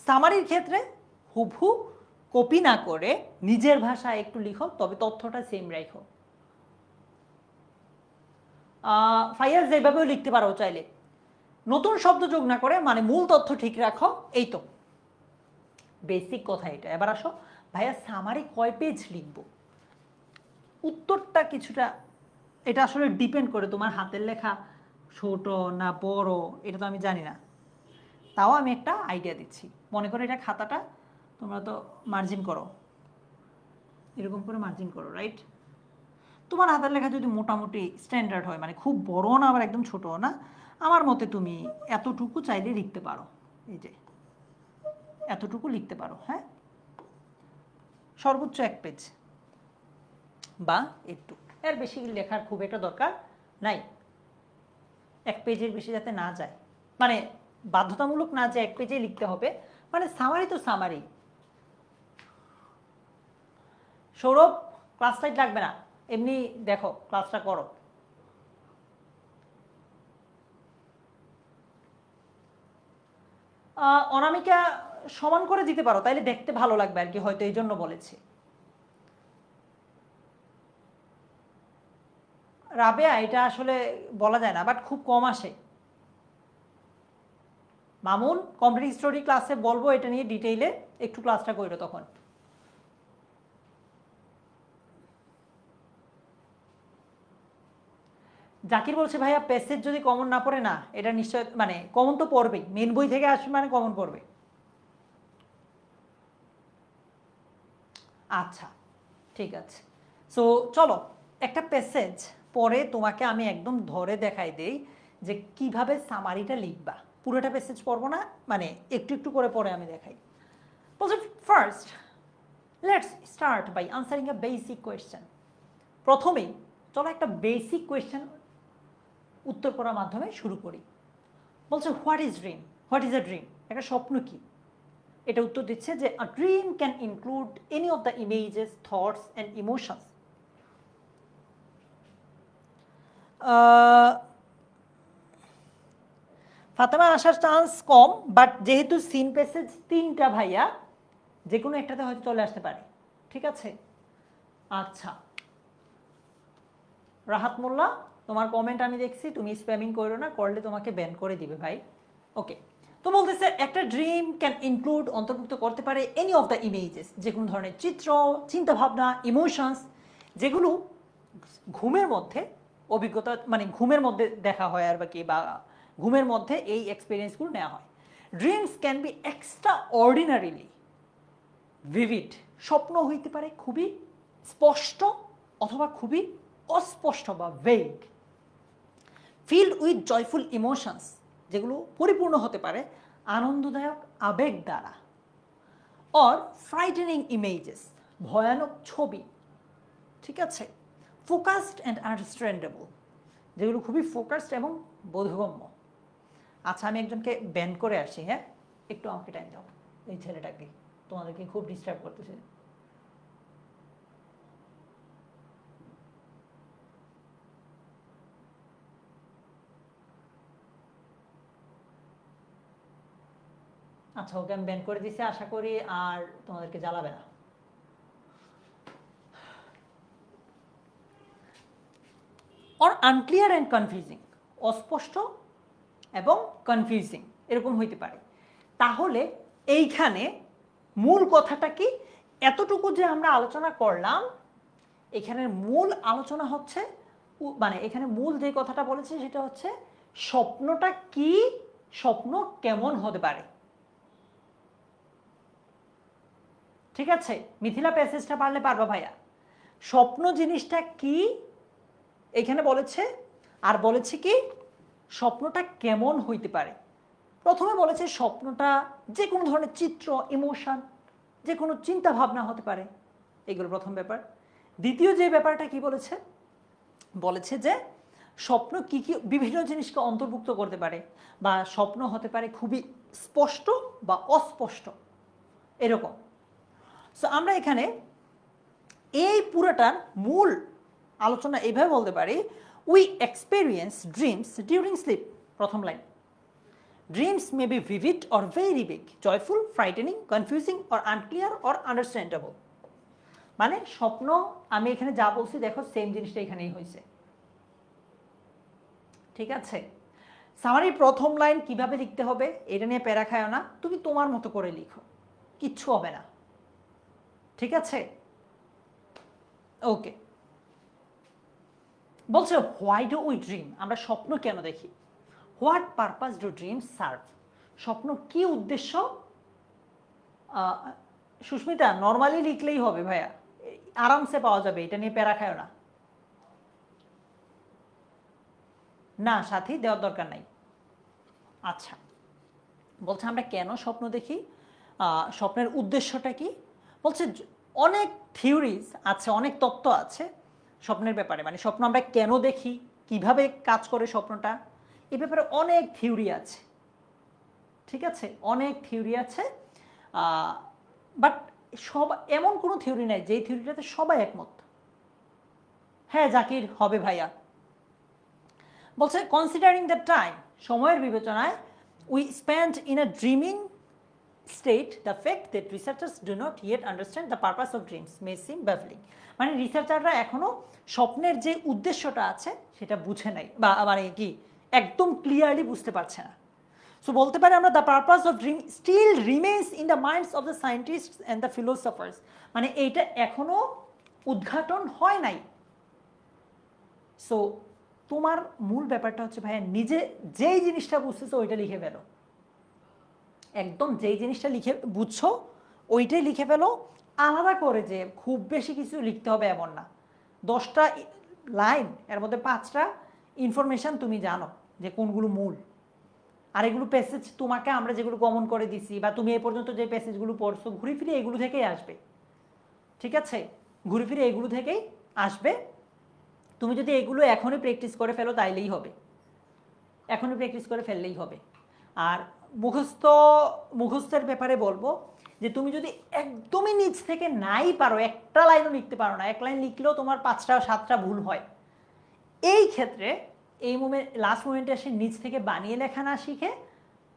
সামারির ক্ষেত্রে হুবহু কপি না করে নিজের ভাষায় একটু লিখো, তবে তথ্যটা সেম রাখো। ফাইয়াজ যেভাবেও লিখতে পারো চাইলে, নতুন শব্দ যোগ না করে, মানে মূল তথ্য ঠিক রাখো, এই তো বেসিক কথা এটা। এবার আসো ভাইয়া সামারি কয় পেজ লিখবো? উত্তরটা কিছুটা এটা আসলে ডিপেন্ড করে তোমার হাতের লেখা ছোট না বড়, এটা তো আমি জানি না, তাও আমি একটা আইডিয়া দিচ্ছি। মনে করো এটা খাতাটা তোমরা তো মার্জিন করো, এরকম করে মার্জিন করো, রাইট? তোমার হাতের লেখা যদি মোটামুটি স্ট্যান্ডার্ড হয়, মানে খুব বড় না আবার একদম ছোট না, আমার মতে তুমি এতটুকু চাইলে লিখতে পারো, এই যে এতটুকু লিখতে পারো। হ্যাঁ, সর্বোচ্চ 1 পেজ বা একটু, এর বেশি লেখার খুব একটা দরকার নাই, 1 পেজের বেশি যাতে না যায়, মানে বাধ্যতামূলক না যে 1 পেজে লিখতে হবে, মানে সামারি তো সামারি। সৌরভ ক্লাস টাইট লাগবে না, এমনি দেখো ক্লাসটা করো। অনামিকা সমান করে দিতে পারো, তাইলে দেখতে ভালো লাগবে আর কি, হয়তো এই জন্য বলেছি। রাবেয়া এটা আসলে বলা যায় না, বাট খুব কম আসে। মামুন কমপ্লিট স্টোরি ক্লাসে বলবো এটা নিয়ে ডিটেইলে, একটু ক্লাসটা করো তখন। জাকির বলছে ভাইয়া প্যাসেজ যদি কমন না পড়ে না, এটা নিশ্চয় মানে কমন তো পড়বেই, মেন বই থেকে আসবে মানে কমন পড়বে। আচ্ছা ঠিক আছে, সো চলো একটা প্যাসেজ পরে তোমাকে আমি একদম ধরে দেখাই দেই যে কিভাবে সামারিটা লিখবা। পুরোটা প্যাসেজ পড়বো না, মানে একটু একটু করে পরে আমি দেখাই। বলছে first let's start by answering a basic question. প্রথমেই চলো একটা বেসিক কোয়েশ্চেন উত্তর করার মাধ্যমে শুরু করি। বলছে what is dream, what is a dream, একটা স্বপ্ন কি? এটা উত্তর দিচ্ছে যে a dream can include any of the images, thoughts and emotions. Fatema আসার চান্স কম, বাট যেহেতু সিন প্যাসেজ 3টা ভাইয়া, যে কোনো একটাতে হয়তো চলে আসতে পারে। ঠিক আছে, আচ্ছা রাহাত মোল্লা তোমার কমেন্ট আমি দেখছি, তুমি স্প্যামিং করো না, করলে তোমাকে ব্যান করে দিবে ভাই। ওকে, তো বলতেছে একটা ড্রিম ক্যান ইনক্লুড, অন্তর্ভুক্ত করতে পারে এনি অফ দ্য ইমেজেস, যে কোনো ধরনের চিত্র, চিন্তাভাবনা, ইমোশনস, যেগুলো ঘুমের মধ্যে অভিজ্ঞতা, মানে ঘুমের মধ্যে দেখা হয় আর কি, বা ঘুমের মধ্যে এই এক্সপিরিয়েন্সগুলো নেওয়া হয়। Dreams can be extra ordinarily vivid, স্বপ্ন হইতে পারে খুবই স্পষ্ট অথবা খুবই অস্পষ্ট বা vague. Filled with joyful emotions, যেগুলো পরিপূর্ণ হতে পারে আনন্দদায়ক আবেগ দ্বারা। অর ফ্রাইটেনিং ইমেজেস, ভয়ানক ছবি। ঠিক আছে, ফোকাসড অ্যান্ড আন্ডারস্ট্যান্ডেবল, যেগুলো খুবই ফোকাসড এবং বোধগম্য। আচ্ছা আমি একজনকে ব্যান করে আসি, হ্যাঁ একটু আমাকে টাইম দাও, এই ছেলেটাকে তোমাদেরকে খুব ডিস্টার্ব করতেছে। আচ্ছা ওকে আমি ব্যান করে দিছি, আশা করি আর তোমাদেরকে জ্বালাবে না। অর আনক্লিয়ার অ্যান্ড কনফিউজিং, অস্পষ্ট এবং কনফিউজিং এরকম হইতে পারে। তাহলে এইখানে মূল কথাটা কি, এতটুকু যে আমরা আলোচনা করলাম, এখানের মূল আলোচনা হচ্ছে, মানে এখানে মূল যে কথাটা বলেছে সেটা হচ্ছে স্বপ্নটা কি, স্বপ্ন কেমন হতে পারে। ঠিক আছে, মিথিলা প্যাসেজটা পারলে পারবা ভাইয়া। স্বপ্ন জিনিসটা কি এখানে বলেছে, আর বলেছে কি স্বপ্নটা কেমন হইতে পারে। প্রথমে বলেছে স্বপ্নটা যে কোনো ধরনের চিত্র, ইমোশন, যে কোনো চিন্তা ভাবনা হতে পারে, এগুলো প্রথম ব্যাপার। দ্বিতীয় যে ব্যাপারটা কি বলেছে, বলেছে যে স্বপ্ন কি কি বিভিন্ন জিনিসকে অন্তর্ভুক্ত করতে পারে, বা স্বপ্ন হতে পারে খুবই স্পষ্ট বা অস্পষ্ট এরকম। সো আমরা এখানে এই পুরোটার মূল আলোচনা এইভাবে বলতে পারি, we experience dreams during sleep. প্রথম line, dreams may be vivid or very big, joyful, frightening, confusing or unclear or understandable. মানে স্বপ্ন আমি এখানে যা বলছি দেখো সেম জিনিসটা এখানেই হয়েছে। ঠিক আছে, সামারির প্রথম লাইন কিভাবে লিখতে হবে এটা নিয়ে প্যারা খায় না, তুমি তোমার মতো করে লিখো, কিচ্ছু হবে না। ঠিক আছে, ওকে। বলছে হোয়াই ডু উই ড্রিম, আমরা স্বপ্ন কেন দেখি। What purpose do dream serve, স্বপ্ন কি উদ্দেশ্য। সুস্মিতা নর্মালি লিখলেই হবে ভাইয়া, আরামসে পাওয়া যাবে, এটা নিয়ে প্যারা খায় না। না সাথী দেওয়ার দরকার নাই। আচ্ছা, বলছে আমরা কেন স্বপ্ন দেখি, স্বপ্নের উদ্দেশ্যটা কি। বলছে অনেক থিওরিজ আছে, অনেক তত্ত্ব আছে স্বপ্নের ব্যাপারে, মানে স্বপ্ন আমরা কেন দেখি, কিভাবে কাজ করে স্বপ্নটা, এ ব্যাপারে অনেক থিওরি আছে, ঠিক আছে, অনেক থিওরি আছে। বাট সব এমন কোনো থিওরি নাই যেই থিওরিটাতে সবাই একমত। হ্যাঁ জাকির হবে ভাইয়া বলছে কনসিডারিং দ্য টাইম, সময়ের বিবেচনায়, we spend in a dreaming state the fact that researchers do not yet understand the purpose of dreams may seem baffling। মানে রিসার্চাররা এখনো স্বপ্নের যে উদ্দেশ্যটা আছে সেটা বুঝে নাই, বা মানে কি একদম ক্লিয়ারলি বুঝতে পারছে না। সো বলতে পারি আমরা the purpose of dream still remains in the minds of the scientists and the philosophers, মানে এইটা এখনো উদ্ঘাটন হয় নাই। সো তোমার মূল ব্যাপারটা হচ্ছে ভাইয়া নিজে যেই জিনিসটা বুঝতেছো ওইটা লিখে ফেলো, একদম যেই জিনিসটা লিখে বুঝছো ওইটাই লিখে ফেলো। আলাদা করে যে খুব বেশি কিছু লিখতে হবে এমন না, 10টা লাইন এর মধ্যে 5টা ইনফরমেশান তুমি জানো যে কোনগুলো মূল, আর এগুলো প্যাসেজ তোমাকে আমরা যেগুলো কমন করে দিছি বা তুমি এই পর্যন্ত যে প্যাসেজগুলো পড়ছো ঘুরে ফিরে এগুলো থেকেই আসবে, ঠিক আছে, ঘুরে ফিরে এগুলো থেকেই আসবে। তুমি যদি এগুলো এখনই প্র্যাকটিস করে ফেলো তাইলেই হবে, এখনই প্র্যাকটিস করে ফেললেই হবে। আর মুখস্থের ব্যাপারে বলবো যে তুমি যদি একদমই নিজ থেকে নাই পারো, একটা লাইনও লিখতে পারো না, এক লাইন লিখলেও তোমার 5টা 7টা ভুল হয়, এই ক্ষেত্রে এই লাস্ট মোমেন্টে এসে নিজ থেকে বানিয়ে লেখা না শিখে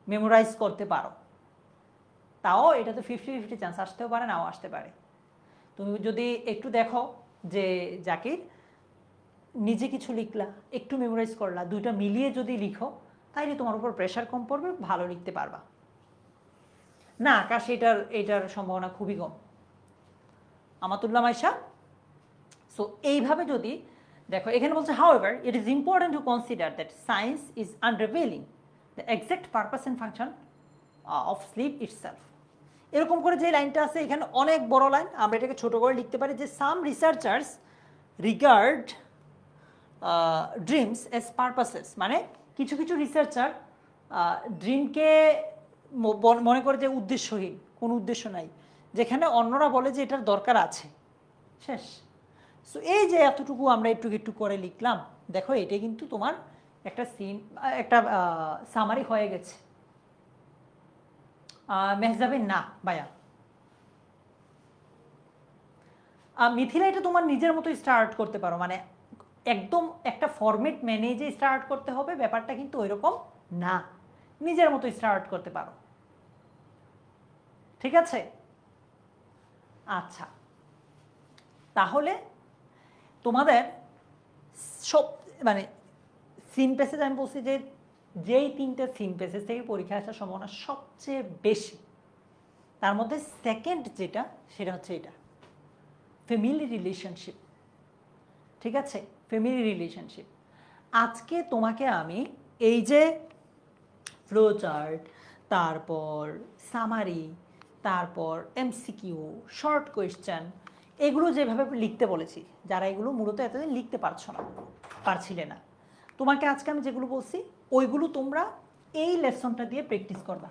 মেমোরাইজ করতে পারো, তাও এটা তো 50-50 চান্স আসতেও পারে নাও আসতে পারে। তুমি যদি একটু দেখো যে জাকির নিজে কিছু লিখলা, একটু মেমোরাইজ করলা, দুইটা মিলিয়ে যদি লিখো তাইলে তোমার উপর প্রেশার কম পড়বে, ভালো লিখতে পারবা। না আকাশ এটার সম্ভাবনা খুবই কম। আমাতুল্লাহ মাইশা, সো এইভাবে যদি দেখো এখানে বলছে however it is important to consider that science is unrevealing the exact purpose and function of sleep itself। এরকম করে যে লাইনটা আছে এখানে অনেক বড় লাইন, আমরা এটাকে ছোট করে লিখতে পারি যে some researchers regard dreams S purposes, মানে কিছু কিছু রিসার্চার ড্রিমকে মনে করে যে উদ্দেশ্যহীন, কোনো উদ্দেশ্য নাই, যেখানে অন্যরা বলে যে এটার দরকার আছে, শেষ। সো এই যে এতটুকু আমরা একটু একটু করে লিখলাম, দেখো এটা কিন্তু তোমার একটা একটা সামারি হয়ে গেছে। মেহজাবিন না ভাইয়া, মিথিলা এটা তোমার নিজের মতো স্টার্ট করতে পারো, মানে একদম একটা ফরম্যাট মেনে যে স্টার্ট করতে হবে ব্যাপারটা কিন্তু ওইরকম না, নিজের মতো স্টার্ট করতে পারো, ঠিক আছে। আচ্ছা তাহলে তোমাদের সব মানে সিন প্যাসেজ আমি বলছি যে যেই 3টে সিন প্যাসেজ থেকে পরীক্ষা আসার সম্ভাবনা সবচেয়ে বেশি, তার মধ্যে সেকেন্ড যেটা সেটা হচ্ছে এটা ফ্যামিলি রিলেশনশিপ, ঠিক আছে, ফ্যামিলি রিলেশনশিপ। আজকে তোমাকে আমি এই যে ফ্লো চার্ট, তারপর সামারি, তারপর এমসিকিউ, শর্ট কোয়েশ্চেন, এগুলো যেভাবে লিখতে বলেছি, যারা এগুলো মূলত এতদিন লিখতে পারছিলে না, তোমাকে আজকে আমি যেগুলো বলছি ওইগুলো তোমরা এই লেসনটা দিয়ে প্র্যাকটিস করবা।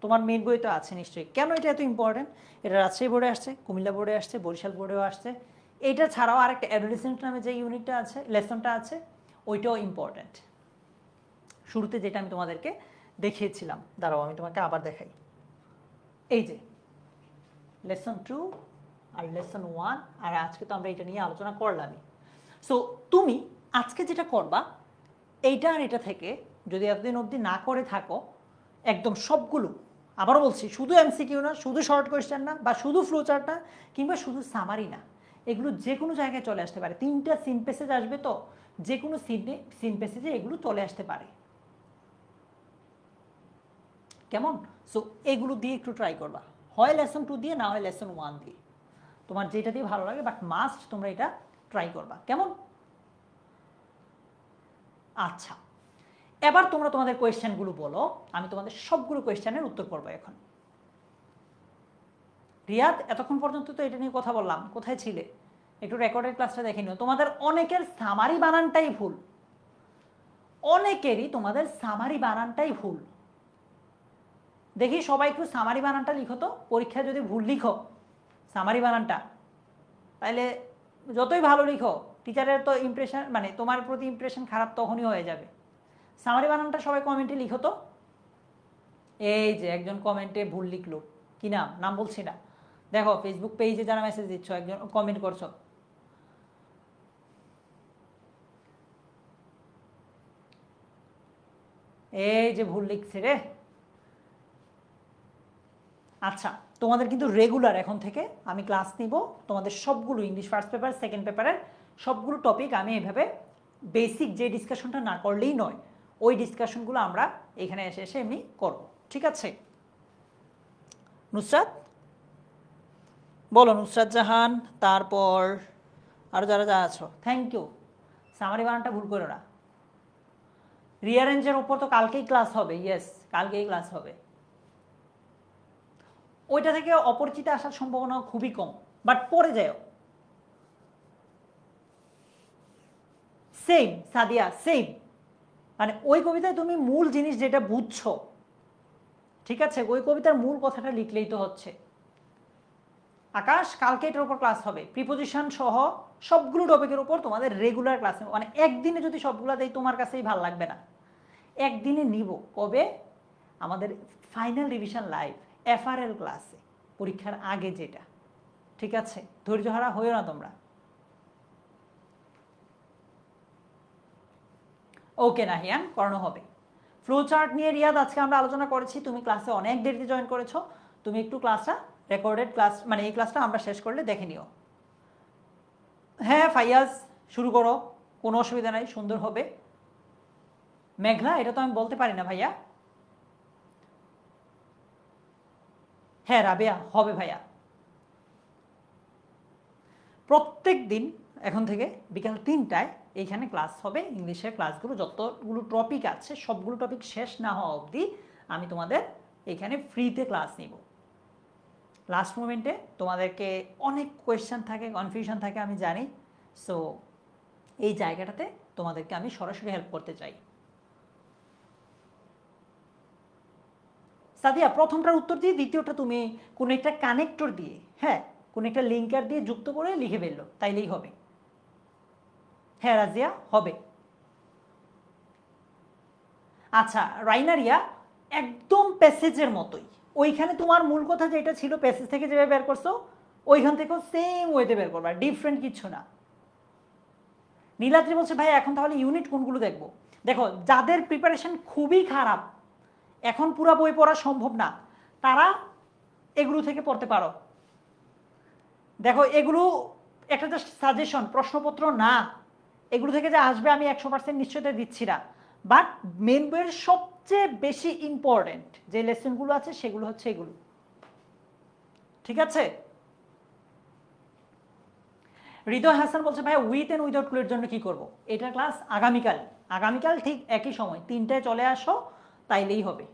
তোমার মেন বই তো আছে নিশ্চয়ই। কেন এটা এত ইম্পর্টেন্ট? এটা রাজশাহী বোর্ডে আসছে, কুমিল্লা বোর্ডে আসছে, বরিশাল বোর্ডেও আসছে। এটা ছাড়াও আরেকটা অ্যাডোলেসেন্ট নামে যে ইউনিটটা আছে, লেসনটা আছে, ওইটাও ইম্পর্টেন্ট। শুরুতে যেটা আমি তোমাদেরকে দেখিয়েছিলাম, দাঁড়াও আমি তোমাকে আবার দেখাই। এই যে লেসন 2 আর লেসন 1, আর আজকে তো আমরা এটা নিয়ে আলোচনা করলামই। সো তুমি আজকে যেটা করবা এইটা আর এটা থেকে যদি এতদিন অবধি না করে থাকো, একদম সবগুলো, আবারও বলছি, শুধু এমসিকিউ না, শুধু শর্ট কোয়েশ্চেন না, বা শুধু ফ্লো চার্ট না, কিংবা শুধু সামারি না, এগুলো যে কোনো জায়গায় চলে আসতে পারে। 3টা সিন প্যাসেজ আসবে, তো যে কোনো সিন প্যাসেজে এগুলো চলে আসতে পারে, কেমন? সো এগুলো দিয়ে একটু ট্রাই করবা, হয় লেসন 2 দিয়ে, না হয় লেসন 1 দিয়ে, তোমার যেটা দিয়ে ভালো লাগে, বাট মাস্ট তোমরা এটা ট্রাই করবা, কেমন? আচ্ছা এবার তোমরা তোমাদের কোয়েশ্চেনগুলো বলো, আমি তোমাদের সবগুলো কোয়েশ্চেনের উত্তর করবো এখন। রিয়াদ এতক্ষণ পর্যন্ত তো এটা নিয়ে কথা বললাম, কোথায় ছিলে? একটু রেকর্ডের ক্লাসটা দেখে নিও। তোমাদের অনেকের সামারি বানানটাই ভুল, অনেকেরই তোমাদের সামারি বানানটাই ভুল। দেখি সবাই একটু সামারি বানানটা লিখো তো, পরীক্ষায় যদি ভুল লিখো সামারি বানানটা, তাহলে যতই ভালো লিখো টিচারের তো ইমপ্রেশন মানে তোমার প্রতি ইমপ্রেশন খারাপ তখনই হয়ে যাবে। সামারি বানানটা সবাই কমেন্টে লিখো তো। এই যে একজন কমেন্টে ভুল লিখলো, কি নাম, নাম বলছি না, দেখো ফেসবুক পেজে যারা মেসেজ দিচ্ছ একজন কমেন্ট করছো, এই যে ভুল লিখছে রে। আচ্ছা, তোমাদের কিন্তু রেগুলার এখন থেকে আমি ক্লাস নিব, তোমাদের সবগুলো ইংলিশ ফার্স্ট পেপার সেকেন্ড পেপারের সবগুলো টপিক আমি এভাবে বেসিক যে ডিসকাশনটা না করলেই নয়, ওই ডিসকাশনগুলো আমরা এখানে এসে এসে এমনি করব, ঠিক আছে? নুসরাত বলো, নুসরাত জাহান, তারপর আর যারা যা আছো থ্যাংক ইউ। সামারি বানানটা ভুল করো না। রিয়ারেঞ্জের উপর তো কালকেই ক্লাস হবে, ইয়েস কালকেই ক্লাস হবে। ওইটা থেকে অপরিচিত আসার সম্ভাবনা খুবই কম, বাট পরে যাও। সেম সাদিয়া, সেম, মানে ওই কবিতায় তুমি মূল জিনিস যেটা বুঝছো, ঠিক আছে, ওই কবিতার মূল কথাটা লিখলেই তো হচ্ছে। আকাশ কালকে এটার উপর ক্লাস হবে, প্রিপোজিশন সহ সবগুলো টপিকের উপর তোমাদের রেগুলার ক্লাস, মানে একদিনে যদি সবগুলো দেয় তোমার কাছেই ভালো লাগবে না। একদিনে নিব কবে? আমাদের ফাইনাল রিভিশন লাইভ এফআরএল ক্লাসে, পরীক্ষার আগে যেটা, ঠিক আছে? ধৈর্য হারা হইও না তোমরা। ওকে নাহিয়ান, করানো হবে। ফ্লো চার্ট নিয়ে রিয়াদ আজকে আমরা আলোচনা করেছি, তুমি ক্লাসে অনেক দেরিতে জয়েন করেছো, তুমি একটু ক্লাসটা রেকর্ডেড ক্লাস মানে এই ক্লাসটা আমরা শেষ করলে দেখে নিও। হ্যাঁ ফাইয়াজ শুরু করো, কোনো অসুবিধা নাই, সুন্দর হবে। মেঘলা এটা তো আমি বলতে পারি না ভাইয়া। হ্যাঁ রাবেয়া হবে ভাইয়া, প্রত্যেক দিন এখন থেকে বিকাল 3টায় এইখানে ক্লাস হবে। ইংলিশের ক্লাসগুলো যতগুলো টপিক আছে সবগুলো টপিক শেষ না হওয়া অবধি আমি তোমাদের এখানে ফ্রিতে ক্লাস নিব। লাস্ট মোমেন্টে তোমাদেরকে অনেক কোয়েশ্চেন থাকে, কনফিউশন থাকে আমি জানি, সো এই জায়গাটাতে তোমাদেরকে আমি সরাসরি হেল্প করতে চাই। সাদিয়া প্রথমটার উত্তর দিয়ে দ্বিতীয়টা তুমি কোনো একটা কানেক্টর দিয়ে, হ্যাঁ কোনো একটা লিঙ্কার দিয়ে যুক্ত করে লিখে ফেললো, তাইলেই হবে। হ্যাঁ রাজিয়া হবে। আচ্ছা রাইনারিয়া একদম প্যাসেজের মতোই, ওইখানে তোমার মূল কথা যেটা ছিল প্যাসেজ থেকে যেভাবে বের করছো ওইখান থেকেও সেম ওয়েতে বের করবা, ডিফারেন্ট কিছু না। নীলাদ্রি বলছে ভাই এখন তাহলে ইউনিট কোনগুলো দেখবো? দেখো যাদের প্রিপারেশন খুবই খারাপ, এখন পুরো বই পড়া সম্ভব না, তারা এগুলো থেকে পড়তে পারো। দেখো এগুলো একটা জাস্ট সাজেশন, প্রশ্নপত্র না, এগুলো থেকে যে আসবে আমি 100% নিশ্চয়তা দিচ্ছি না, বাট মেন বইয়ের সবচেয়ে বেশি ইম্পর্টেন্ট যে লেসনগুলো আছে সেগুলো হচ্ছে এগুলো, ঠিক আছে? হৃদয় হাসান বলছে ভাই উইথ এন্ড উইদাউট ক্লু এর জন্য কি করব? এটা ক্লাস আগামীকাল, আগামীকাল ঠিক একই সময় 3টায় চলে আসো, তাইলেই হবে।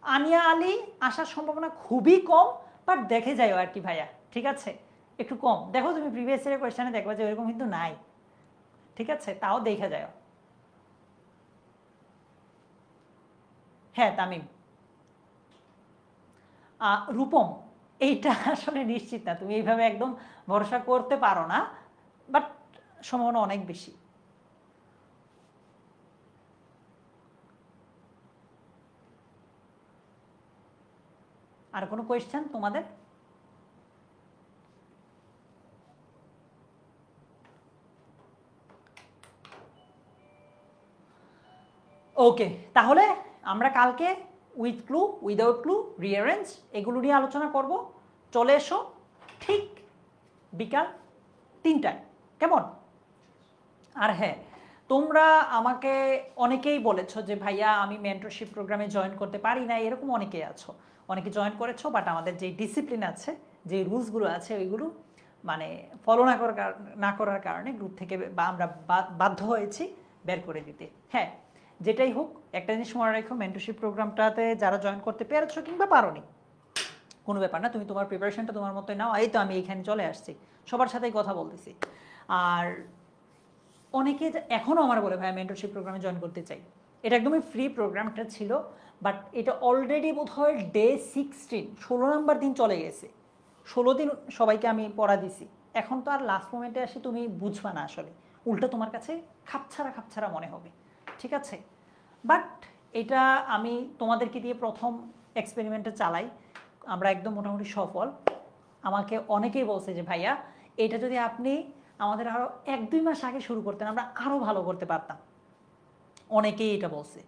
আনিয়া আলী আসার সম্ভাবনা খুবই কম, বাট দেখে যাও আর কি ভাইয়া, ঠিক আছে? একটু কম দেখো, তুমি প্রিভিয়াস ইয়ারের কোয়েশ্চেনে দেখবা যে ওইরকম কিন্তু নাই, ঠিক আছে? তাও দেখে যাও। হ্যাঁ তামিম। রূপম এইটা আসলে নিশ্চিত না, তুমি এইভাবে একদম ভরসা করতে পারো না, বাট সম্ভাবনা অনেক বেশি। আর কোনো কোয়েশ্চেন তোমাদের? ওকে, তাহলে আমরা কালকে with clue without clue rearrange এগুলো নিয়ে আলোচনা করব। চলে এসো ঠিক বিকাল 3টায়, কেমন? আর হ্যাঁ তোমরা আমাকে অনেকেই বলেছো যে ভাইয়া আমি মেন্টরশিপ প্রোগ্রামে জয়েন করতে পারি না, এরকম অনেকেই আছো, অনেকে জয়েন করেছো, বাট আমাদের যে ডিসিপ্লিন আছে, যে রুলসগুলো আছে ওইগুলো মানে ফলো না করার কারণে গ্রুপ থেকে বা আমরা বাধ্য হয়েছি বের করে দিতে। হ্যাঁ যেটাই হোক একটা জিনিস মনে রাখো, মেন্টরশিপ প্রোগ্রামটাতে যারা জয়েন করতে পেরেছো কিংবা পারোনি কোনো ব্যাপার না, তুমি তোমার প্রিপারেশনটা তোমার মতোই নাও। এই তো আমি এইখানে চলে আসছি, সবার সাথেই কথা বলতেছি। আর অনেকে এখনও আমার বলে ভাই মেন্টরশিপ প্রোগ্রামে জয়েন করতে চাই, এটা একদমই ফ্রি প্রোগ্রামটা ছিল, বাট এটা অলরেডি বোধহয় ডে 16 16 নম্বর দিন চলে গেছে, 16 দিন সবাইকে আমি পড়া দিছি, এখন তো আর লাস্ট মোমেন্টে আসি তুমি বুঝবা না আসলে, উল্টো তোমার কাছে খাপছাড়া খাপছাড়া মনে হবে, ঠিক আছে? বাট এটা আমি তোমাদেরকে দিয়ে প্রথম এক্সপেরিমেন্টে চালাই, আমরা একদম মোটামুটি সফল। আমাকে অনেকেই বলছে যে ভাইয়া এটা যদি আপনি আমাদের আরও 1-2 মাস আগে শুরু করতেন আমরা আরও ভালো করতে পারতাম, অনেকেই এটা বলছে।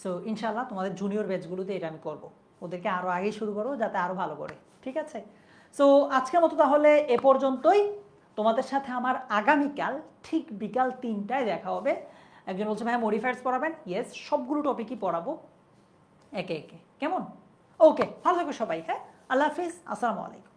সো ইনশাল্লাহ তোমাদের জুনিয়র ব্যাচগুলোতে এটা আমি করব, ওদেরকে আরও আগেই শুরু করবো যাতে আরও ভালো করে, ঠিক আছে? সো আজকের মতো তাহলে এ পর্যন্তই। তোমাদের সাথে আমার আগামীকাল ঠিক বিকাল 3টায় দেখা হবে। একজন বলছে ভাই মডিফায়ার্স পড়াবেন, ইয়েস সবগুলো টপিকই পড়াবো একে একে, কেমন? ওকে, ভালো থাকো সবাই, হ্যাঁ, আল্লাহ হাফিজ, আসসালামু আলাইকুম।